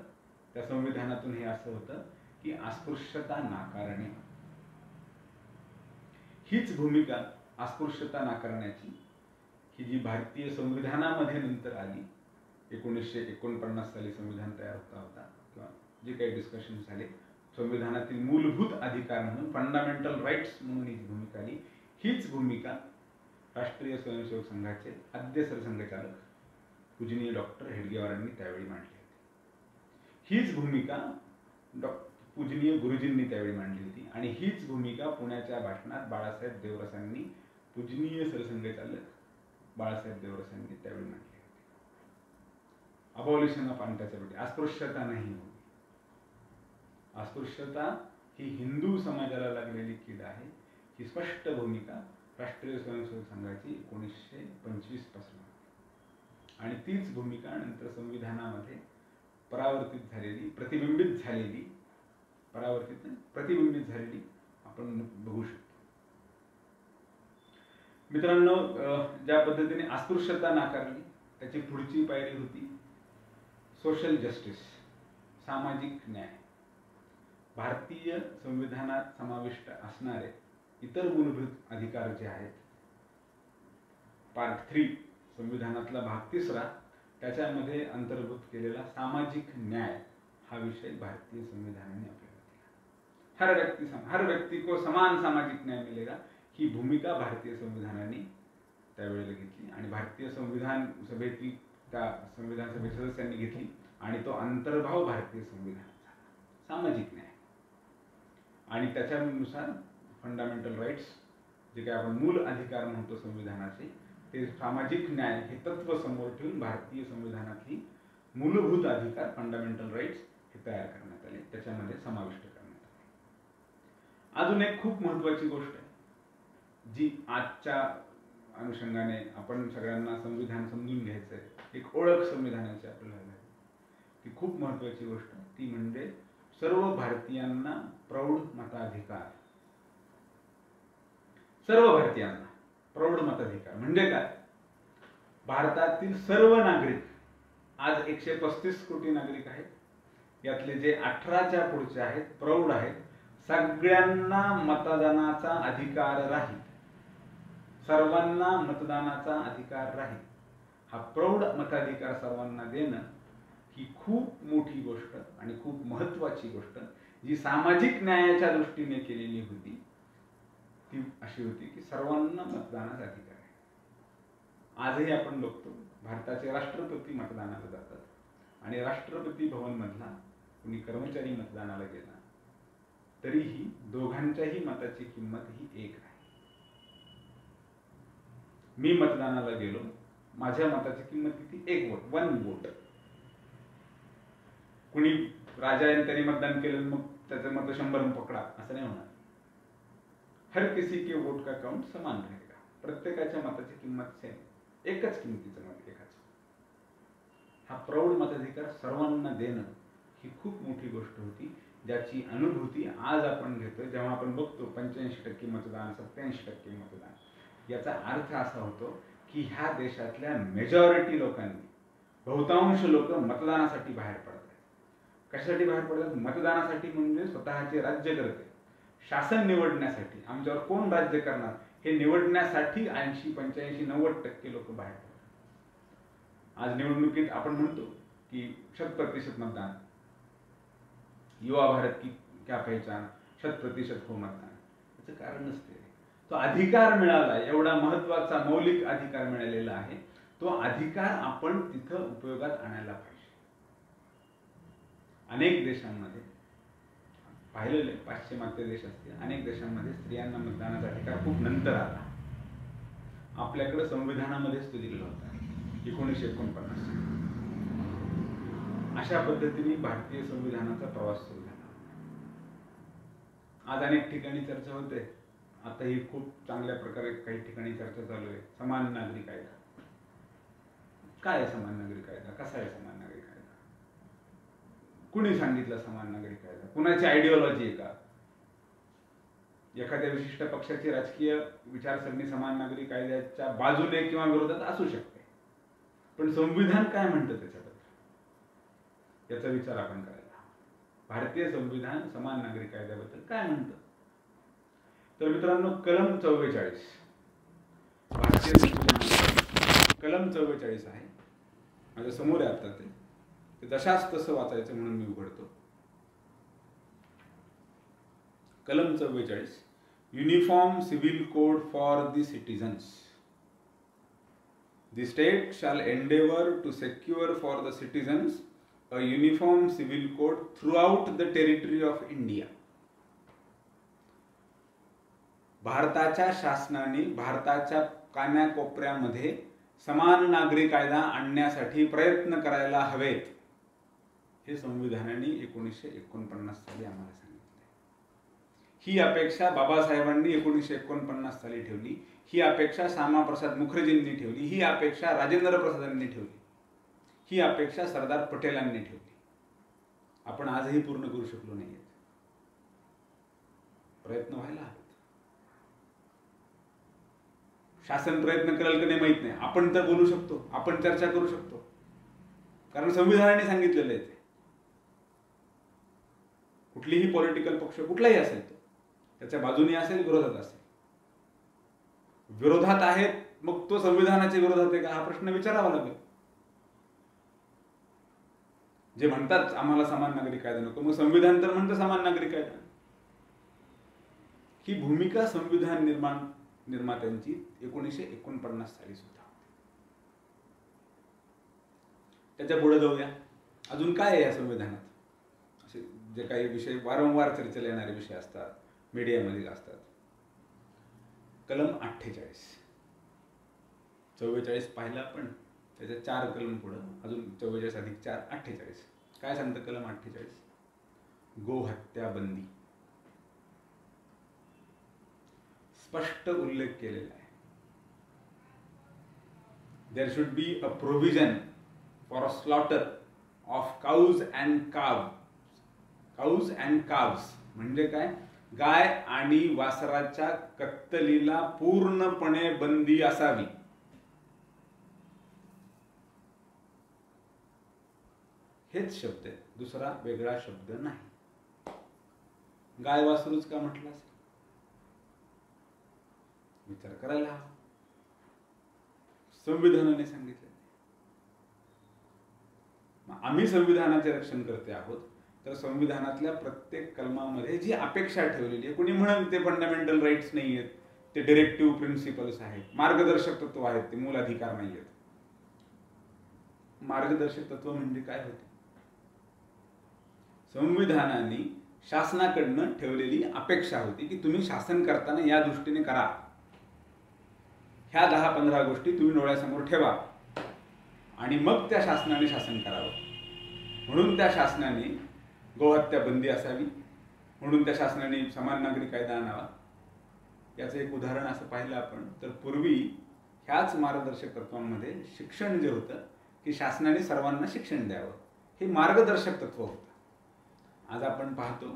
त्या संविधानातून हे असं होतं की अस्पृश्यता नाकारणे. हीच भूमिका अस्पृश्यता नाकारण्याची ही जी भारतीय संविधानामध्ये नंतर आली, 1949 साली संविधान तयार होता किंवा जे काही डिस्कशन झाले, संविधानातील मूलभूत अधिकार म्हणून, फंडामेंटल राईट्स म्हणून ही भूमिका आली. हीच भूमिका राष्ट्रीय स्वयंसेवक संघाचे आद्य सरसंघचालक पूजनीय डॉक्टर हेडगेवारांनी त्यावेळी मांडली होती. हीच भूमिका पूजनीय गुरुजींनी त्यावेळी मांडली होती आणि हीच भूमिका पुण्याच्या भाषणात बाळासाहेब देवरसांनी, पूजनीय सरसंघचालक बाळासाहेब देवरसांनी त्यावेळी मांडली होती. अबॉलिशन ऑफ अनटचॅबिलिटी, अस्पृश्यता नाही होती. अस्पृश्यता ही हिंदू समाजाला लागलेली कीड आहे, ही स्पष्ट भूमिका राष्ट्रीय स्वयंसेवक संघाची 1925 पासून, आणि तीच भूमिका नंतर संविधानामध्ये प्रतिबिंबित झालेली आपण बघू शकतो. मित्रांनो, ज्या पद्धतीने अस्पृश्यता नाकारली त्याची पुढची पायरी होती सोशल जस्टिस, सामाजिक न्याय. भारतीय संविधानात समाविष्ट असणारे इतर मूलभूत अधिकार जे आहेत, पार्ट 3 संविधानातला भाग 3 त्याच्यामध्ये अंतर्भूत केलेला सामाजिक न्याय हा विषय भारतीय संविधानाने आपल्याला दिला. हर व्यक्ति को समान सामाजिक न्याय मिलेगा ही भूमिका भारतीय संविधानाने त्यावेळेला घेतली आणि भारतीय संविधान सभेची त्या संविधान सभेच्या सदस्यांनी घेतली आणि तो अंतर्भाव भारतीय संविधानाचा सामाजिक न्याय. आणि त्याच्यानुसार फंडामेंटल राईट्स, जे काही आपण मूल अधिकार म्हणतो संविधानाचे, ते सामाजिक न्याय हे तत्व समोर ठेवून भारतीय संविधानातली मूलभूत अधिकार, फंडामेंटल राईट्स हे तयार करण्यात आले, त्याच्यामध्ये समाविष्ट करण्यात आले. अजून एक खूप महत्त्वाची गोष्ट आहे जी आजच्या अनुषंगाने आपण सगळ्यांना संविधान समजून घ्यायचं आहे, एक ओळख संविधानाची आपल्याला, ती खूप महत्त्वाची गोष्ट, ती म्हणजे सर्व भारतीयांना प्रौढ मताधिकार. सर्व भारतीयांना प्रौढ मताधिकार म्हणजे काय? भारतातील सर्व नागरिक, आज 135 कोटी नागरिक आहेत, यातले जे 18च्या पुढचे आहेत, प्रौढ आहेत, सगळ्यांना मतदानाचा अधिकार राहील. सर्वांना मतदानाचा अधिकार राहील. हा प्रौढ मताधिकार सर्वांना देणं ही खूप मोठी गोष्ट आणि खूप महत्त्वाची गोष्ट, जी सामाजिक न्यायाच्या दृष्टीने केलेली होती, ती अशी होती की सर्वांना मतदानाचा अधिकार आहे. आजही आपण बघतो भारताचे राष्ट्रपती मतदानाला जातात आणि राष्ट्रपती भवन मधला कुणी कर्मचारी मतदानाला गेला तरीही दोघांच्याही मताची किंमत ही एक आहे. मी मतदानाला गेलो, माझ्या मताची किंमत किती? 1 वोट, 1 वोट. कुणी राजांनी मतदान केलं मग त्याचं मत 100 पकडा असं नाही होणार. हर किसी के वोट का काउंट समान रहेगा. प्रत्येकाच्या मताची किंमत सेम, एकच किंमतीचं मत एकाच. हा प्रौढ मताधिकार सर्वांना देणं ही खूप मोठी गोष्ट होती, ज्याची अनुभूती आज आपण घेतोय. जेव्हा आपण बघतो 85% मतदान, 87% मतदान, याचा अर्थ असा होतो की ह्या देशातल्या मेजॉरिटी लोकांनी, बहुतांश लोक मतदानासाठी बाहेर पडतात. कशासाठी बाहेर पडतात? मतदानासाठी, म्हणजे स्वतःचे राज्यकर्ते, शासन निवडण्यासाठी, आमच्यावर कोण राज्य करणार हे निवडण्यासाठी 80, 85, 90% लोक बाहेर पडतात. आज निवडणुकीत आपण म्हणतो की 100% मतदान, युवा भारत की क्या पहचान, 100% हो मतदान. त्याचं कारण नसते. तो अधिकार मिळाला, एवढा महत्वाचा मौलिक अधिकार मिळालेला आहे, तो अधिकार आपण तिथं उपयोगात आणायला पाहिजे. अनेक देशांमध्ये पाहिलेलं आहे, पाश्चिमात्य देश असतील, अनेक देशांमध्ये स्त्रियांना मतदानाचा अधिकार खूप नंतर आला. आपल्याकडे संविधानामध्येच तो दिलेला होता 1949. अशा पद्धतीने भारतीय संविधानाचा प्रवास सुरू झाला. आज अनेक ठिकाणी चर्चा होते, आताही खूप चांगल्या प्रकारे काही ठिकाणी चर्चा चालू आहे. समान नागरी कायदा काय आहे? समान नागरी कायदा कसा आहे? समान नागरी कायदा कुणी सांगितलं? समान नागरी कायदा कुणाची आयडिओलॉजी आहे का? एखाद्या विशिष्ट पक्षाची राजकीय विचारसरणी समान नागरी कायद्याच्या बाजूने किंवा विरोधात असू शकते, पण संविधान काय म्हणतं त्याच्याबद्दल याचा विचार आपण करायला. भारतीय संविधान समान नागरी कायद्याबद्दल काय म्हणतं? तर मित्रांनो, कलम 44 भारतीय संविधानात कलम 44 आहे. माझ्या समोर आहे आता ते जशास तसं वाचायचं म्हणून मी उघडतो. कलम 44, uniform civil code for the citizens. The state shall endeavor to secure for the citizens a uniform civil code throughout the territory of India. भारताच्या शासनाने भारताच्या कानाकोपऱ्यामध्ये समान नागरी कायदा आणण्यासाठी प्रयत्न करायला हवेत, हे संविधानाने 1949 साली आम्हाला सांगितले. ही अपेक्षा बाबासाहेबांनी 1949 साली ठेवली, ही अपेक्षा श्यामाप्रसाद मुखर्जींनी ठेवली, ही अपेक्षा राजेंद्र प्रसादांनी ठेवली, ही अपेक्षा सरदार पटेलांनी ठेवली. आपण आजही पूर्ण करू शकलो नाहीये. प्रयत्न व्हायला हवेत. शासन प्रयत्न करेल की नाही माहित नाही, आपण तर बोलू शकतो, आपण चर्चा करू शकतो, कारण संविधानाने सांगितलेलं आहे. कुठलीही पॉलिटिकल पक्ष कुठलाही असेल, तो त्याच्या बाजूने असेल, विरोधात असेल. विरोधात आहेत, मग तो संविधानाच्या विरोधात आहे का हा प्रश्न विचारावा लागेल. जे म्हणतात आम्हाला समान नागरी कायदा नको, मग संविधान तर म्हणतं समान नागरी कायदा. ही भूमिका संविधान निर्मात्यांची 1949 साली सुद्धा. त्याच्या पुढे जाऊया. अजून काय आहे या संविधानात? असे जे काही विषय वारंवार चर्चेला येणारे विषय असतात, मीडियामध्ये असतात. कलम 48, 44 पाहिला आपण, त्याच्या 4 कलम पुढे अजून 44 अधिक 4 48. काय सांगतं कलम 48? गोहत्या बंदी स्पष्ट उल्लेख केलेला आहे. There should be a provision for slaughter of cows and calves. म्हणजे काय? गाय आणि वासराच्या कत्तलीला पूर्णपणे बंदी असावी. हेच शब्द आहे, दुसरा वेगळा शब्द नाही. गाय वासरूच का म्हटलं असेल? विचार करायला हवा. संविधानाने सांगितलं. आम्ही संविधानाचे रक्षण करते आहोत, तर संविधानातल्या प्रत्येक कलमामध्ये जी अपेक्षा ठेवलेली आहे, कोणी म्हणून ते फंडामेंटल राईट्स नाही आहेत, ते डिरेक्टिव्ह प्रिन्सिपल्स आहेत, मार्गदर्शक तत्व आहेत, ते मूल अधिकार नाही आहेत. मार्गदर्शक तत्व म्हणजे काय होते? संविधानाने शासनाकडनं ठेवलेली अपेक्षा होती की तुम्ही शासन करताना या दृष्टीने करा, ह्या 10-15 गोष्टी तुम्ही डोळ्यासमोर ठेवा आणि मग त्या शासनाने शासन करावं. म्हणून त्या शासनाने गोहत्या बंदी असावी, म्हणून त्या शासनाने समान नागरी कायदा आणावा. याचं एक उदाहरण असं पाहिलं आपण तर पूर्वी ह्याच मार्गदर्शक तत्वांमध्ये शिक्षण जे होतं की शासनाने सर्वांना शिक्षण द्यावं, हे मार्गदर्शक तत्व होतं. आज आपण पाहतो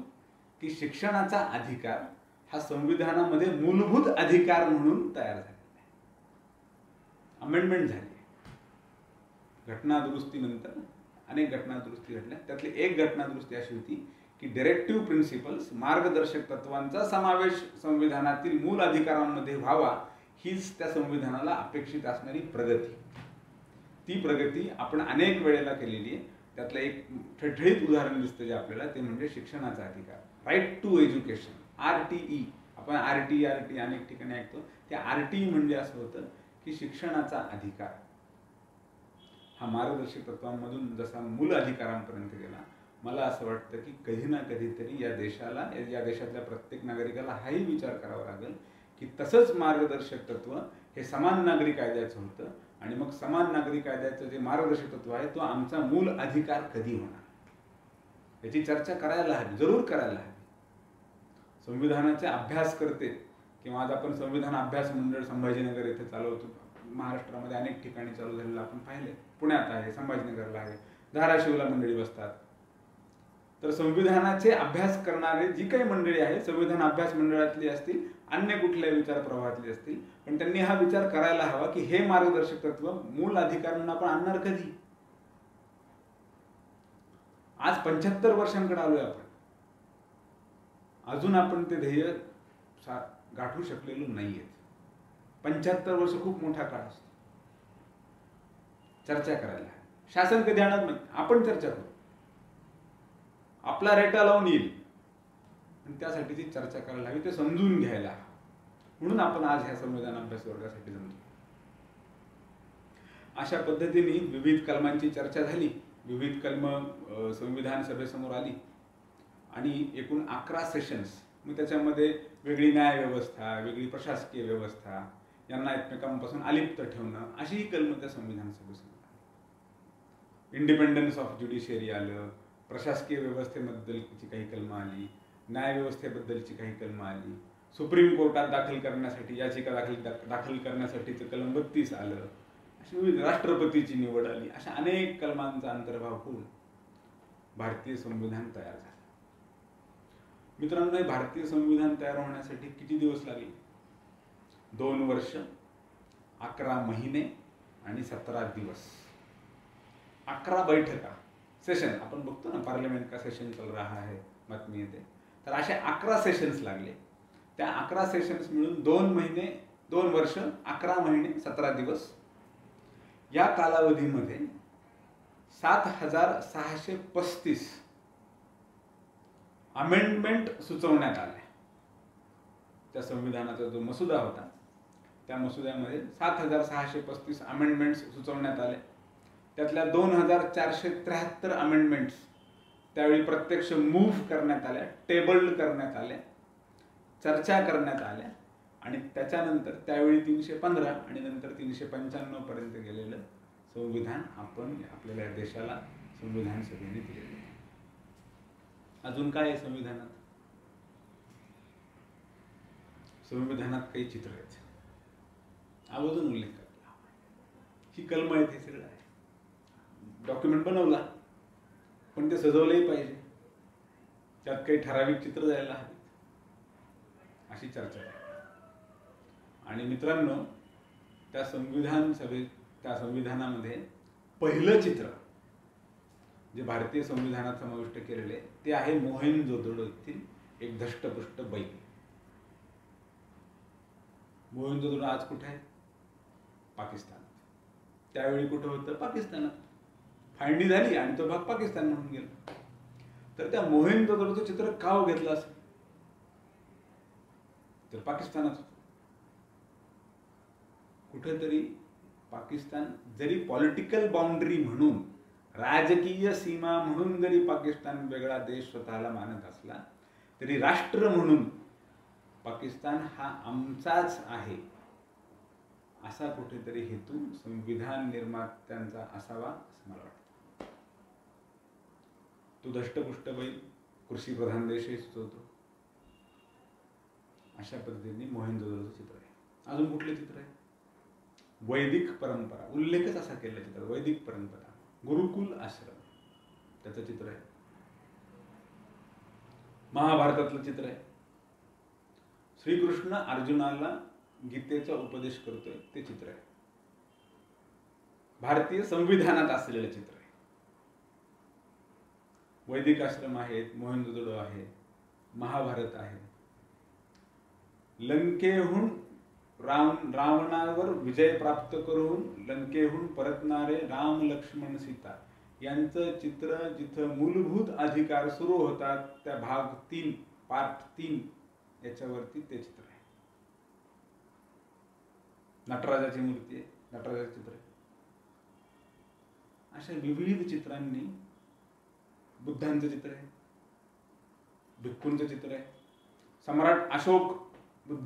की शिक्षणाचा अधिकार हा संविधानामध्ये मूलभूत अधिकार म्हणून तयार झालेला आहे. अमेंडमेंट झाली. घटना दुरुस्तीनंतर अनेक घटना दुरुस्ती घडल्या, त्यातली एक घटना दुरुस्ती अशी होती की डायरेक्टिव्ह प्रिन्सिपल्स, मार्गदर्शक तत्वांचा समावेश संविधानातील मूल अधिकारांमध्ये व्हावा, हीच त्या संविधानाला अपेक्षित असणारी प्रगती. ती प्रगती आपण अनेक वेळेला केलेली आहे. त्यातलं एक ठळठळीत उदाहरण दिसतं जे आपल्याला, ते म्हणजे शिक्षणाचा अधिकार, राईट टू एज्युकेशन, RTE. आपण RT अनेक ठिकाणी ऐकतो. त्या RT म्हणजे असं होतं की शिक्षणाचा अधिकार हा मार्गदर्शक तत्वांमधून जसा मूल अधिकारांपर्यंत गेला, मला असं वाटतं की कधी ना कधीतरी या देशातल्या प्रत्येक नागरिकाला हाही विचार करावा लागेल की तसंच मार्गदर्शक तत्व हे समान नागरी कायद्याचं होतं, आणि मग समान नागरी कायद्याचं जे मार्गदर्शक तत्व आहे तो आमचा मूल अधिकार कधी होणार, याची चर्चा करायला हवी, जरूर करायला हवी. संविधानाचे अभ्यास करते किंवा आज आपण संविधान अभ्यास मंडळ संभाजीनगर येथे चालवतो. महाराष्ट्रामध्ये अनेक ठिकाणी चालू झालेलं आपण पाहिले. पुण्यात आहे, संभाजीनगरला आहे, धाराशिवला मंडळी बसतात. तर संविधानाचे अभ्यास करणारे जी काही मंडळी आहे, संविधान अभ्यास मंडळातली असतील, अन्य कुठल्याही विचार प्रवाहातली असतील, पण त्यांनी हा विचार करायला हवा की हे मार्गदर्शक तत्व मूल अधिकार म्हणून आपण आणणार कधी. आज 75 वर्षांकडे आलोय आपण, अजून आपण ते ध्येय गाठू शकलेलो नाहीये. 75 वर्ष खूप मोठा काळ असतो. चर्चा करायला, शासन कधी आणत नाही, आपण चर्चा करू, आपला रेटा लावून येईल, आणि त्यासाठीची चर्चा करायला हवी, ते समजून घ्यायला हवं. म्हणून आपण आज ह्या संविधान अभ्यास वर्गासाठी जमतो. अशा पद्धतीने विविध कलमांची चर्चा झाली, विविध कलम संविधान सभेसमोर आली, आणि एकूण 11 सेशन्स. मग त्याच्यामध्ये वेगळी न्याय व्यवस्था, वेगळी प्रशासकीय व्यवस्था, यांना एकमेकांपासून अलिप्त ठेवणं, अशीही कलम त्या संविधान सभेसमोर आली. इंडिपेंडन्स ऑफ ज्युडिशियरी आलं, प्रशासकीय व्यवस्थेबद्दलची काही कलमं आली, न्याय व्यवस्थेबद्दलची काही कलमं आली, सुप्रीम कोर्टात दाखल करण्यासाठी याचिका दाखल करण्यासाठीचं कलम 32 आलं, अशी विविध, राष्ट्रपतीची निवड आली, अशा अनेक कलमांचा अंतर्भाव होऊन भारतीय संविधान तयार झालं. मित्रांनो, भारतीय संविधान तयार होण्यासाठी किती दिवस लागले? 2 वर्ष, 11 महिने आणि 17 दिवस, 11 बैठका, सेशन. आपण बघतो ना, पार्लियामेंट का सेशन चल रहा है, बातमी येते. तर असे 11 सेशन्स लागले. त्या 11 सेशन्स मिळून 2 वर्ष, 11 महिने, 17 दिवस, या कालावधीमध्ये 7635 अमेंडमेंट सुचवण्यात आले. त्या संविधानाचा जो मसुदा होता, त्या मसुद्यामध्ये 7635 अमेंडमेंट्स सुचवण्यात आले. त्यातल्या 2473 अमेंडमेंट्स त्यावेळी प्रत्यक्ष मूव्ह करण्यात आल्या, टेबल्ड करण्यात आल्या, चर्चा करण्यात आल्या, आणि त्याच्यानंतर त्यावेळी 315 आणि नंतर 395 पर्यंत गेलेलं संविधान आपण आपल्याला या देशाला संविधान सभेने दिलेलं आहे. अजून काय आहे संविधानात? संविधानात काही चित्र आहेत, आवर्जून उल्लेख करला. ही कलम आहेत, हे सगळं आहे. डॉक्युमेंट बनवला, पण ते सजवलंही पाहिजे, त्यात काही ठराविक चित्र जायला हवीत, अशी चर्चा आहे. आणि मित्रांनो, त्या संविधानामध्ये पहिलं चित्र जे भारतीय संविधानात समाविष्ट केलेले ते आहे मोहेंजोदडो येथील एक धष्टपुष्ट बैल. मोहेंजोदडो आज कुठे आहे? पाकिस्तानात. त्यावेळी कुठं होतं? पाकिस्तानात. फाळणी झाली आणि तो भाग पाकिस्तान म्हणून गेला. तर त्या मोहेंजोदडोचं चित्र का घेतलं असेल? तर पाकिस्तानात कुठेतरी पाकिस्तान जरी पॉलिटिकल बाउंड्री म्हणून, राजकीय सीमा म्हणून जरी पाकिस्तान वेगळा देश स्वतःला मानत असला, तरी राष्ट्र म्हणून पाकिस्तान हा आमचाच आहे, असा कुठेतरी हेतू संविधान निर्मात्यांचा असावा असं मला वाटतं. तो धष्टपुष्ट बैल कृषी प्रधान देशही सुचवतो. अशा पद्धतीने मोहेंजोदडोचं चित्र आहे. अजून कुठले चित्र आहे? वैदिक परंपरा, उल्लेखच असा केला चित्र, वैदिक परंपरा, गुरुकुल आश्रम, त्याचं चित्र आहे. महाभारतातलं चित्र आहे. श्रीकृष्ण अर्जुनाला गीतेचा उपदेश करतोय, ते चित्र आहे. भारतीय संविधानात असलेलं चित्र आहे. वैदिक आश्रम आहेत, मोहेंजोदडो आहे, महाभारत आहे. लंकेहून रावणावर विजय प्राप्त करून लंकेहून परतणारे राम लक्ष्मण सीता यांचं चित्र जिथं मूलभूत अधिकार सुरू होतात त्या भाग 3 पार्ट 3 याच्यावरती ते चित्र आहे. नटराजाची मूर्ती आहे, नटराजाचं चित्र आहे. अशा विविध चित्रांनी बुद्धांचं चित्र आहे, भिक्खूंचं चित्र आहे, सम्राट अशोक बुद्ध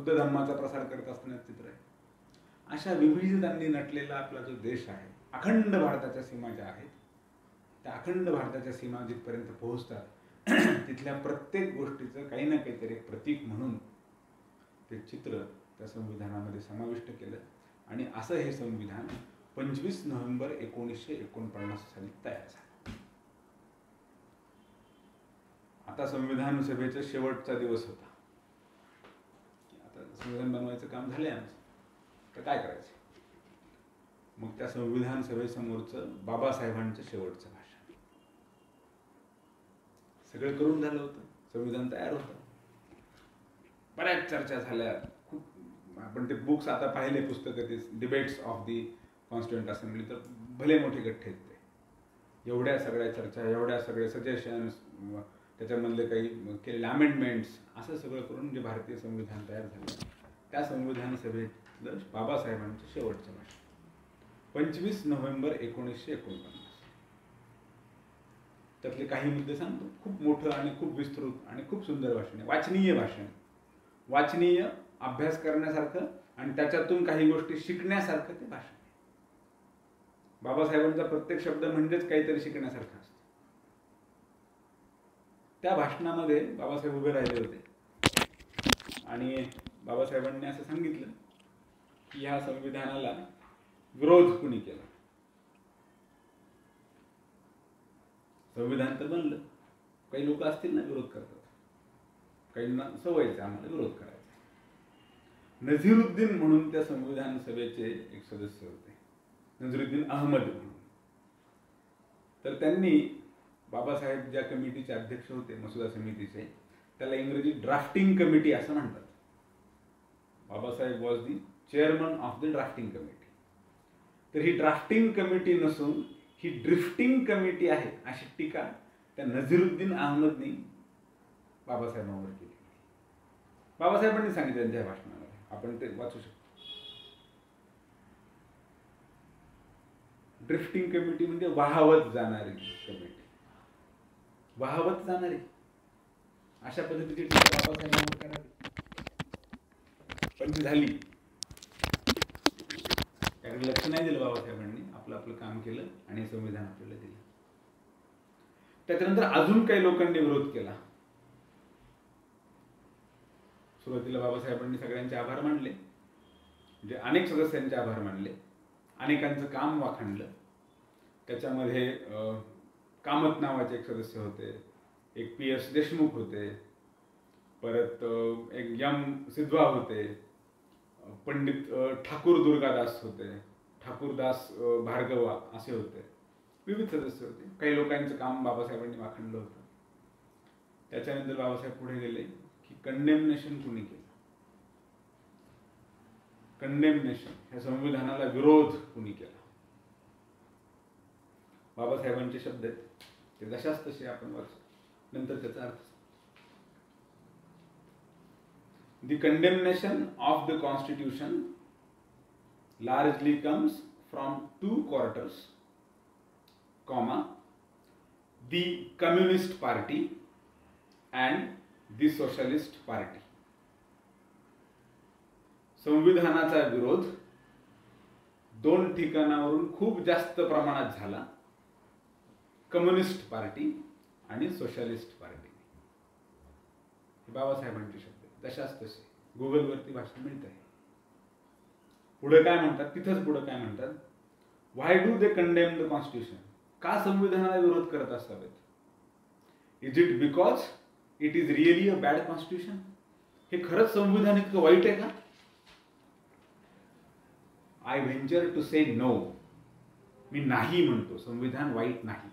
धर्माचा प्रसार करत असतानाचं चित्र आहे. अशा विविधतांनी नटलेला आपला जो देश आहे, अखंड भारताच्या सीमा ज्या आहेत त्या अखंड भारताच्या सीमा जिथपर्यंत पोहोचतात तिथल्या प्रत्येक गोष्टीचं काही ना काहीतरी एक प्रतीक म्हणून ते चित्र त्या संविधानामध्ये समाविष्ट केलं. आणि असं हे संविधान 25 नोव्हेंबर 1949 साली तयार झालं. आता संविधान सभेचा शेवटचा दिवस होता. आता संविधान बनवायचं काम झालंय आमचं, तर काय करायचं? मग त्या संविधान सभेसमोरचं बाबासाहेबांचं शेवटचं भाषण. सगळं करून झालं होतं, संविधान तयार होतं, बऱ्याच चर्चा झाल्या, खूप आपण ते बुक्स आता पाहिले, पुस्तकं ते debates of the constituent assembly, तर भले मोठे गठ्ठे आहेत ते. एवढ्या सगळ्या चर्चा, एवढ्या सगळे सजेशन्स, त्याच्यामधले काही केलेले अमेंडमेंट्स, असं सगळं करून जे भारतीय संविधान तयार झालं त्या संविधान सभेतलं बाबासाहेबांचं शेवटचं भाषण 25 नोव्हेंबर 1949. त्यातले काही मुद्दे सांगतो. खूप मोठं आणि खूप विस्तृत आणि खूप सुंदर भाषण आहे, वाचनीय भाषण, वाचनीय, अभ्यास करण्यासारखं आणि त्याच्यातून काही गोष्टी शिकण्यासारखं ते भाषण आहे. बाबासाहेबांचा प्रत्येक शब्द म्हणजेच काहीतरी शिकण्यासारखं असतं. त्या भाषणामध्ये बाबासाहेब उभे राहिले होते आणि बाबासाहेबांनी असं सांगितलं की ह्या संविधानाला विरोध कुणी केला. संविधान तर बनलं, काही लोक असतील ना विरोध करतात, काहींना सवयच आम्हाला विरोध करायचा. नझीरुद्दीन म्हणून त्या संविधान सभेचे एक सदस्य होते, नझीरुद्दीन अहमद म्हणून. तर त्यांनी बाबासाहेब ज्या कमिटीचे अध्यक्ष होते, मसुदा समितीचे, त्याला इंग्रजी ड्राफ्टिंग कमिटी असं म्हणतात. Babasaheb was the chairman of the drafting committee. तर ही ड्राफ्टिंग कमिटी नसून ही ड्रिफ्टिंग कमिटी आहे अशी टीका त्या नझीरुद्दीन अहमदनी बाबासाहेबांवर केली. बाबासाहेबांनी सांगितलं त्यांच्या भाषणामध्ये, आपण ते वाचू शकतो. ड्रिफ्टिंग कमिटी म्हणजे वाहवत जाणारी कमिटी, वाहवत जाणारी, अशा पद्धतीची टीका बाबासाहेबांवर करावी. पण ती झाली, त्याकडे लक्ष नाही दिलं बाबासाहेबांनी. आपलं आपलं काम केलं आणि संविधान आपल्याला दिलं. त्याच्यानंतर अजून काही लोकांनी विरोध केला. सुरुवातीला बाबासाहेबांनी सगळ्यांचे आभार मानले, म्हणजे अनेक सदस्यांचे आभार मानले, अनेकांचं काम वाखाणलं. त्याच्यामध्ये कामत नावाचे एक सदस्य होते, एक PS देशमुख होते, परत एक यम सिद्धवा होते, पंडित ठाकूर दुर्गादास होते, ठाकूरदास भार्गवा असे होते, विविध सदस्य होते. काही लोकांचं काम बाबासाहेबांनी वाखाणलं होतं. त्याच्यानंतर बाबासाहेब पुढे गेले की कंडेमनेशन कुणी केलं, कंडेमनेशन, ह्या संविधानाला विरोध कुणी केला. बाबासाहेबांचे शब्द आहेत, ते जशाच तसे आपण वाचू, नंतर त्याचा अर्थ. The condemnation of the Constitution largely comes from two quarters, comma, the Communist Party and the Socialist Party. संविधानाचा विरोध दोन ठिकाणावरून खूप जास्त प्रमाणात झाला, कम्युनिस्ट पार्टी आणि सोशलिस्ट पार्टी. हे बाबासाहेबांचे शब्द तशाच तसे गुगलवरती भाषण मिळत आहे. पुढे काय म्हणतात, तिथंच पुढे काय म्हणतात, why do they condemn the constitution, का संविधानाला विरोध करत असावेत. Is it because it is really a bad constitution, हे खरंच संविधान इतकं वाईट आहे का. I venture to say no, मी नाही म्हणतो, संविधान वाईट नाही.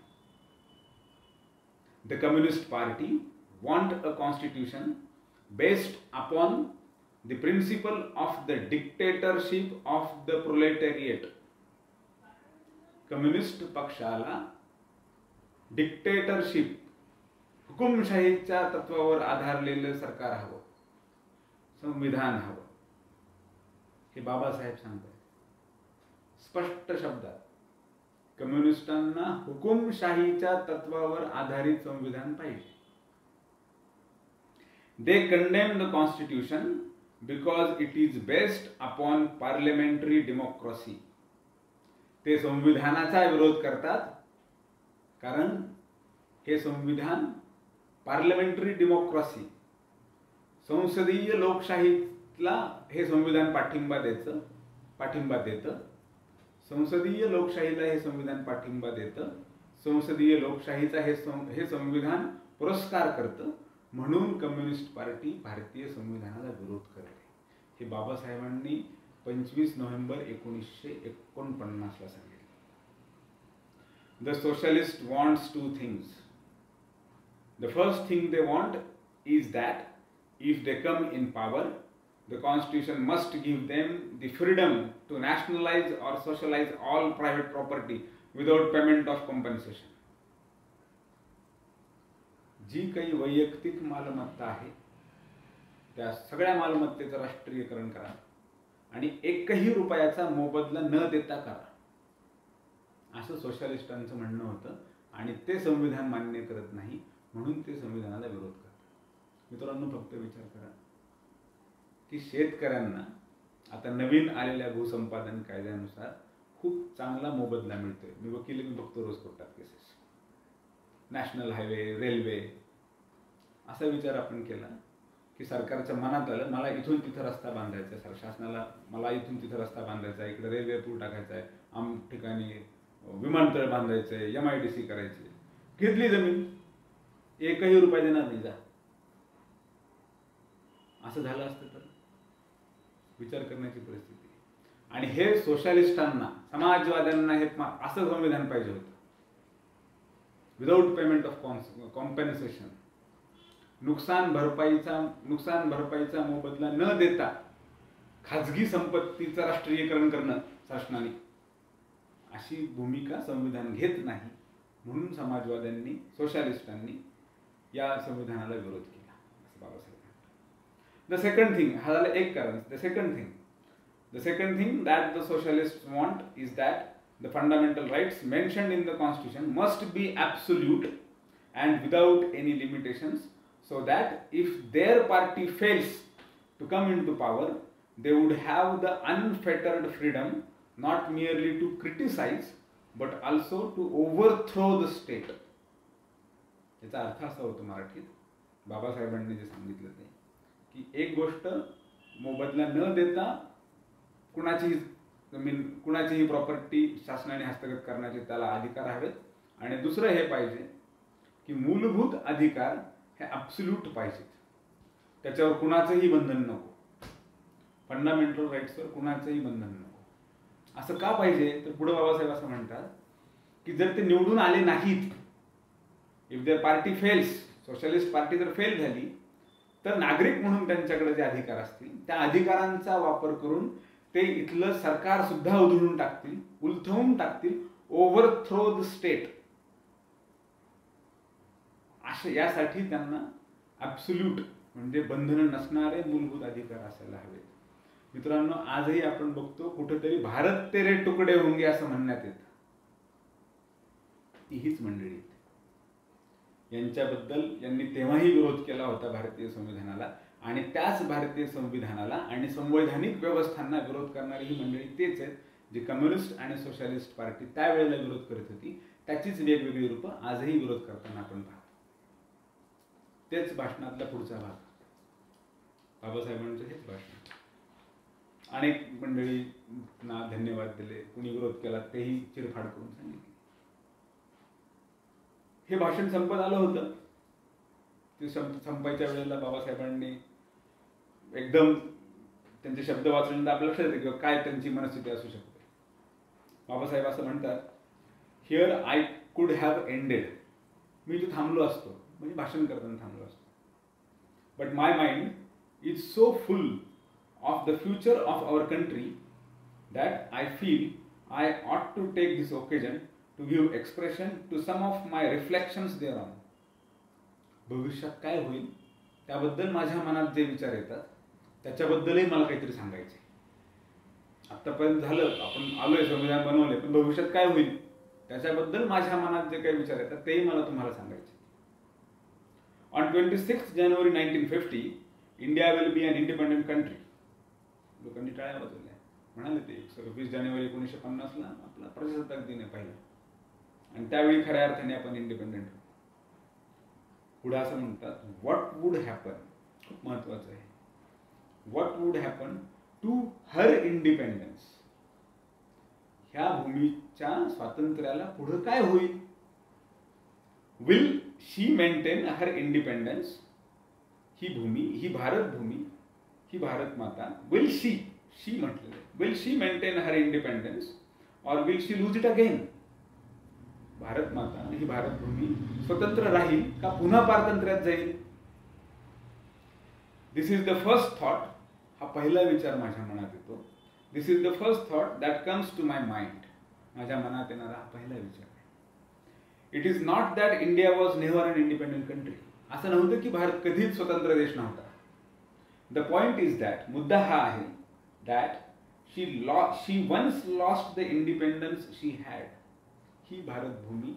The communist party want a constitution based upon the principle of the dictatorship of the proletariat. Communist पक्षाला डिक्टेटरशिप, हुकुमशाहीच्या तत्वावर आधारलेलं सरकार हवं, संविधान हवं, हे बाबासाहेब सांगतात स्पष्ट शब्दात. कम्युनिस्टांना हुकुमशाहीच्या तत्वावर आधारित संविधान पाहिजे. They condemn the constitution because it is based upon parliamentary democracy. ते संविधानाचा विरोध करतात कारण हे संविधान पार्लमेंटरी डेमोक्रेसी, संसदीय लोकशाहीला हे संविधान पाठिंबा देतं. संसदीय लोकशाहीला हे संविधान पाठिंबा देतं. संसदीय लोकशाहीचा हे संविधान पुरस्कार करतं. म्हणून कम्युनिस्ट पार्टी भारतीय संविधानाला विरोध करते. हे बाबासाहेबांनी 25 नोव्हेंबर 1949 ला सांगितले. The socialist wants two things. The first thing they want is that if they come in power, the constitution must give them the freedom to nationalize or socialize all private property without payment of compensation. जी काही वैयक्तिक मालमत्ता आहे त्या सगळ्या मालमत्तेचं राष्ट्रीयकरण करा आणि एकही रुपयाचा मोबदला न देता करा, असं सोशलिस्टांचं म्हणणं होतं. आणि ते संविधान मान्य करत नाही म्हणून ते संविधानाला विरोध करतात. मित्रांनो, फक्त विचार करा की शेतकऱ्यांना आता नवीन आलेल्या भूसंपादन कायद्यानुसार खूप चांगला मोबदला मिळतोय. मी बघतो रोज कोर्टात केसेस. नॅशनल हायवे, रेल्वे, असा विचार आपण केला की सरकारच्या मनात आलं मला इथून तिथं रस्ता बांधायचा आहे, शासनाला मला इथून तिथं रस्ता बांधायचा आहे, इकडे रेल्वे पूल टाकायचा आहे, ठिकाणी विमानतळ बांधायचं आहे, MIDC करायची. घेतली जमीन, एकही रुपया देणार नाही जा. असं झालं असतं तर विचार करण्याची परिस्थिती. आणि हे सोशलिस्टांना, समाजवाद्यांना हे असं संविधान पाहिजे होतं. विदाउट पेमेंट ऑफ कॉम्पेन्सेशन, नुकसान भरपाईचा मोबदला न देता खाजगी संपत्तीचं राष्ट्रीयकरण करणं शासनाने, अशी भूमिका संविधान घेत नाही. म्हणून समाजवाद्यांनी, सोशलिस्टांनी या संविधानाला विरोध केला असं बाबासाहेब. The second thing, हा झालं एक कारण. The second thing that the socialists want is that the fundamental rights mentioned in the constitution must be absolute and without any limitations, so that if their party fails to come into power, they would have the unfettered freedom not merely to criticize but also to overthrow the state. याचा अर्थ असा होतो मराठीत, बाबासाहेबांनी जे सांगितलं ते की एक गोष्ट मोबदला न देता कुणाचीही जमीन, कुणाचीही प्रॉपर्टी शासनाने हस्तगत करण्याचे त्याला अधिकार हवेत. आणि दुसरं हे पाहिजे की मूलभूत अधिकार हे ॲब्सोल्यूट पाहिजेत, त्याच्यावर कुणाचंही बंधन नको. फंडामेंटल राईट्सवर कुणाचंही बंधन नको. असं का पाहिजे तर पुढे बाबासाहेब असं म्हणतात की जर ते निवडून आले नाहीत, if their party fails, socialist party जर फेल झाली तर नागरिक म्हणून त्यांच्याकडे जे अधिकार असतील त्या अधिकारांचा वापर करून ते इथलं सरकार सुद्धा उधळून टाकतील, उलथवून टाकतील, ओव्हरथ्रो द स्टेट. असे यासाठी त्यांना ॲब्सोल्यूट म्हणजे बंधनं नसणारे मूलभूत अधिकार असायला हवेत. मित्रांनो, आजही आपण बघतो कुठेतरी भारत तेरे तुकडे होंगे असं म्हणण्यात येतं. हीच मंडळी यांच्याबद्दल यांनी तेव्हाही विरोध केला होता भारतीय संविधानाला. आणि त्याच भारतीय संविधानाला आणि संवैधानिक व्यवस्थांना विरोध करणारी ही मंडळी तेच आहेत जे कम्युनिस्ट आणि सोशलिस्ट पार्टी त्यावेळेला विरोध करत होती. त्याचीच वेगवेगळी रूपं आजही विरोध करताना आपण पाहतो. तेच भाषणातला पुढचा भाग, बाबासाहेबांचं हेच भाषण. अनेक मंडळींना धन्यवाद दिले, कुणी विरोध केला तेही चिरफाड करून सांगितले. हे भाषण संपत आलं होतं. ते संपायच्या वेळेला बाबासाहेबांनी एकदम त्यांचे शब्द वाचल्यानंतर आपल्या लक्षात येते किंवा काय त्यांची मनस्थिती असू शकते. बाबासाहेब असं म्हणतात, here I could have ended. मी इथे थांबलो असतो, म्हणजे भाषण करताना थांबलो असतो. But my mind is so full of the future of our country that I feel I ought to take this occasion to give expression to some of my reflections thereon. भविष्यात काय होईल त्याबद्दल माझ्या मनात जे विचार येतात त्याच्याबद्दलही मला काहीतरी सांगायचे. आतापर्यंत झालं, आपण आलोय, संविधान बनवले, पण भविष्यात काय होईल त्याच्याबद्दल माझ्या मनात जे काही विचार येतात तेही मला तुम्हाला सांगायचे. On 26 January 1950 India will be an independent country. लोकांनी टाळ्या वाजवल्या, म्हणाले ते 26 जानेवारी 1950ला आपला प्रजासत्ताक दिन आहे पहिला, आणि त्यावेळी खऱ्या अर्थाने आपण इंडिपेंडेंट. पुढे असं म्हणतात, व्हॉट वुड हॅपन, खूप महत्वाचं आहे, what would happen to her independence. ह्या भूमीच्या स्वातंत्र्याला पुढे काय होईल. Will she maintain her independence. ही भूमी, ही भारत भूमी, ही Bharat Mata, will she, she म्हटलेलं आहे, will she maintain her independence or will she lose it again. Bharat Mata, ही भारत भूमी स्वतंत्र राहील का पुन्हा पारतंत्र्यात जाईल. This is the first thought. हा पहिला विचार माझ्या मनात येतो. This is the first thought that comes to my mind. माझ्या मनात येणारा हा पहिला विचार आहे. It is not that India was never an independent country. असं नव्हतं की भारत कधीच स्वतंत्र देश नव्हता. द पॉइंट इज दॅट, मुद्दा हा आहे, that she once lost the independence she had. ही भारत भूमी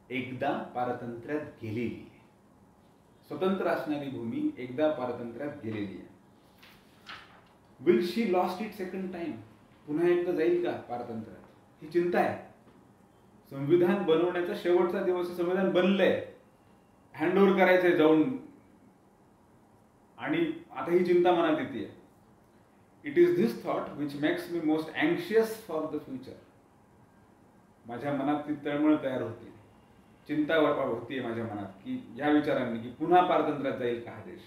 एकदा पारतंत्र्यात गेलेली आहे. स्वतंत्र असणारी भूमी एकदा पारतंत्र्यात गेलेली आहे. Will she lost it second time. पुन्हा एकदा जाईल का पारतंत्र्यात, ही चिंता आहे. संविधान बनवण्याचा शेवटचा दिवस, संविधान बनलंय, हँडओव्हर करायचंय जाऊन, आणि आता ही चिंता मनात येते. It is this thought which makes me most anxious for the future. माझ्या मनात ती तळमळ तयार होते, चिंता होतीये माझ्या मनात की या विचारांनी की पुन्हा पारतंत्र्यात जाईल का हा देश.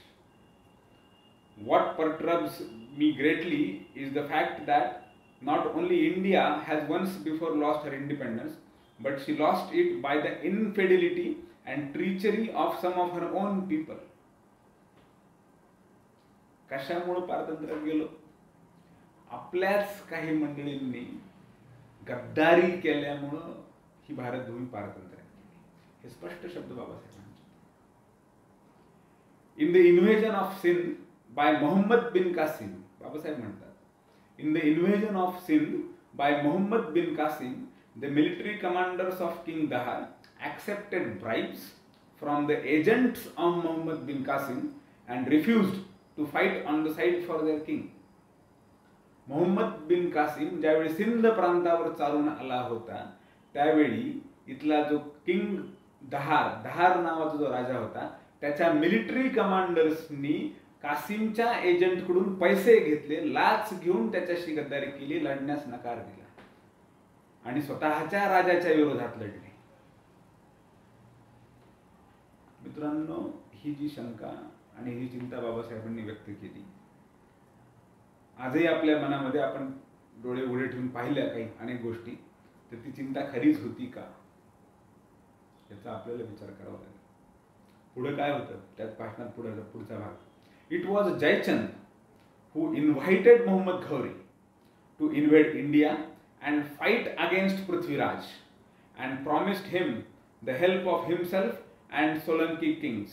What perturbs me greatly is the fact that not only India has once before lost her independence, but she lost it by the infidelity and treachery of some of her own people. कशामुळे पारतंत्र्यात गेलो. आपल्याच काही मंडळींनी गद्दारी केल्यामुळं ही भारत भूमी पारतंत्र्यात गेली. हे स्पष्ट शब्द बाबासाहेबांचे. In the invasion of Sindh by Mohammed bin Qasim, Babasaheb म्हणतात, in the invasion of Sindh by Muhammad bin Qasim, the military commanders of King Dahar accepted bribes from the agents of Muhammad bin Qasim and refused to fight on the side for their king. Mohammed bin Qasim ज्यावेळी सिंध प्रांतावर चालून आला होता त्यावेळी इथला जो king दहार नावाचा जो राजा होता त्याच्या मिलिटरी कमांडर्सनी कासिमच्या एजंटकडून पैसे घेतले, लाच घेऊन त्याच्याशी गद्दारी केली, लढण्यास नकार दिला आणि स्वतःच्या राजाच्या विरोधात लढले. मित्रांनो, ही जी शंका आणि ही चिंता बाबासाहेबांनी व्यक्त केली, आजही आपल्या मनामध्ये आपण डोळे उघडे ठेवून पाहिल्या काही अनेक गोष्टी, तर ती चिंता खरीच होती का याचा आपल्याला विचार करावा लागेल. पुढे काय होतं त्यात भाषणात पुढचा भाग. It was Jaychand who invited Muhammad Ghori to invade India and fight against Prithviraj and promised him the help of himself and Solanki kings.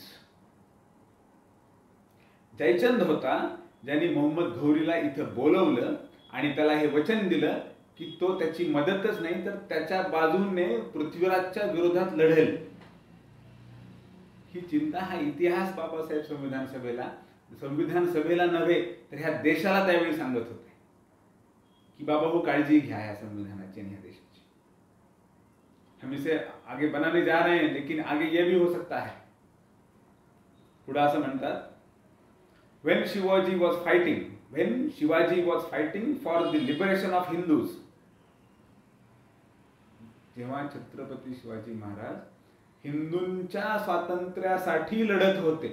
Jaichand होता ज्यांनी मोहम्मद घौरीला इथं बोलवलं आणि त्याला हे वचन दिलं की तो त्याची मदतच नाही तर त्याच्या बाजूने पृथ्वीराजच्या विरोधात लढेल. ही चिंता, हा इतिहास बाबासाहेब संविधान सभेला नव्हे तर ह्या देशाला त्यावेळी सांगत होते की बाबा हो, काळजी घ्या या संविधानाची आणि ह्या देशाची. हम इसे आगे बनाने जा रहे हैं लेकिन आगे ये भी हो सकता है. पुढे असं म्हणतात, when Shivaji was fighting for the liberation of Hindus. जेव्हा छत्रपती शिवाजी महाराज हिंदूंच्या स्वातंत्र्यासाठी लढत होते.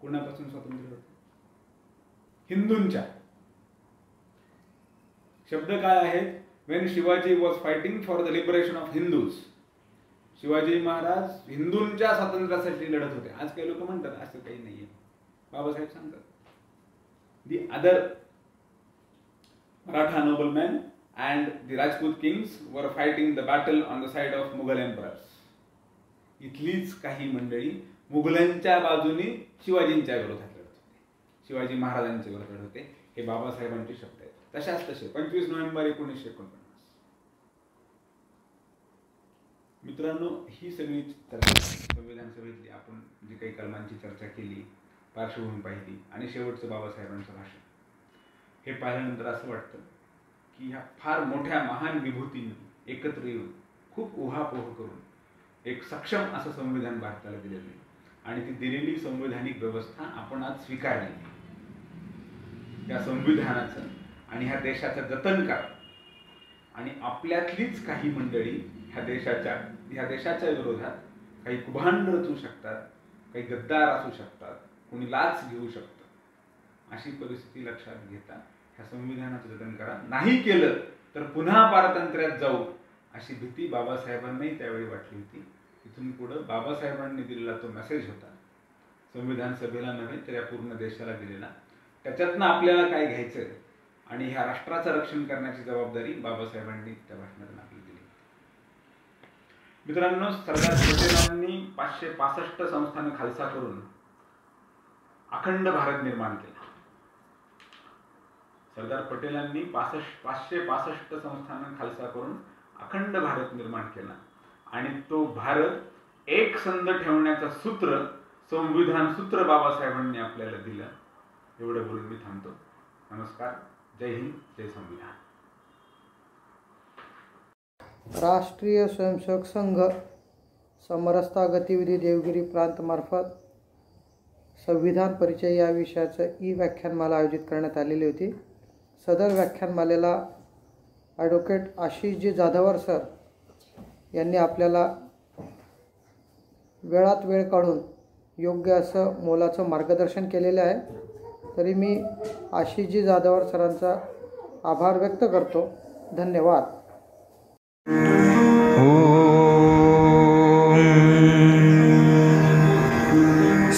कोणापासून स्वातंत्र्य होते? हिंदूंच्या. शब्द काय आहेत? when Shivaji was fighting for the liberation of Hindus. Shivaji Maharaj हिंदूंच्या स्वातंत्र्यासाठी लढत होते. आज काही लोक म्हणतात असं काही नाहीये. बाबासाहेब सांगतात the other Maratha noblemen and the Rajput kings were fighting the battle on the side of Mughal emperors. इथलीच काही मंडळी मुघलांच्या बाजूने शिवाजींच्या विरोधात लढत होते, शिवाजी महाराजांच्या विरोधात लढत होते. हे बाबासाहेबांचे शब्द आहेत. तशाच तसे 25 नोव्हेंबर 1949. मित्रांनो, ही सगळी चर्चा संविधान सभेतली आपण जी काही कलमांची चर्चा केली, पार्श्वभूमी पाहिली आणि शेवटचं बाबासाहेबांचं भाषण, हे पाहिल्यानंतर असं वाटतं की ह्या फार मोठ्या महान विभूतींनी एकत्र येऊन खूप उहापोह करून एक सक्षम असं संविधान भारताला दिलेलं आहे आणि ती दिलेली संवैधानिक व्यवस्था आपण आज स्वीकारली. त्या संविधानाचं आणि ह्या देशाचं जतन करा आणि आपल्यातलीच काही मंडळी ह्या देशाच्या विरोधात काही कुभांड रचू शकतात, काही गद्दार असू शकतात, कोणी लाच घेऊ शकतं, अशी परिस्थिती लक्षात घेता ह्या संविधानाचं जतन करा. नाही केलं तर पुन्हा पारतंत्र्यात जाऊ अशी भीती बाबासाहेबांनाही त्यावेळी वाटली होती. इथून पुढं बाबासाहेबांनी दिलेला तो मेसेज होता, संविधान सभेला नव्हे तर या पूर्ण देशाला दिलेला. त्याच्यातनं आपल्याला काय घ्यायचं आणि ह्या राष्ट्राचं रक्षण करण्याची जबाबदारी बाबासाहेबांनी त्या भाषणातून आपल्याला दिली. मित्रांनो, सरदार पटेलांनी 565 संस्थानं खालसा करून अखंड भारत निर्माण केला. सरदार पटेलांनी 565 संस्थानं खालसा करून अखंड भारत निर्माण केला आणि तो भारत एक संध ठेवण्याचं सूत्र, संविधान सूत्र बाबासाहेबांनी आपल्याला दिलं. एवढं बोलून मी थांबतो. नमस्कार. जय हिंद, जय संविधान. राष्ट्रीय स्वयंसेवक संघ समरसता गतिविधी देवगिरी प्रांतमार्फत संविधान परिचय या विषयाचं व्याख्यानमाला आयोजित करण्यात आलेली होती. सदर व्याख्यानमालेला ॲडव्होकेट आशिषजी जाधवर सर यांनी आपल्याला वेळात वेळ काढून योग्य असं मोलाचं मार्गदर्शन केलेलं आहे. तरी मी आशिषजी जाधवर सरांचा आभार व्यक्त करतो. धन्यवाद.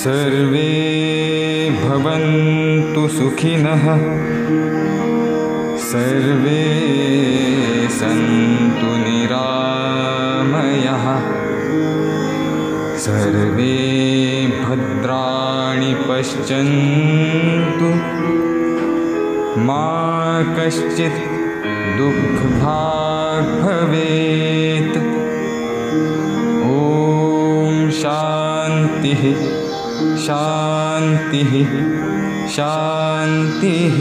सर्वे भवन्तु सुखिनः, सर्वे सन्तु निरामयाः, सर्वे भद्राणि पश्यन्तु, मा कश्चित् दुःखभाग् भवेत्. ॐ शान्तिः शान्तिः शान्तिः.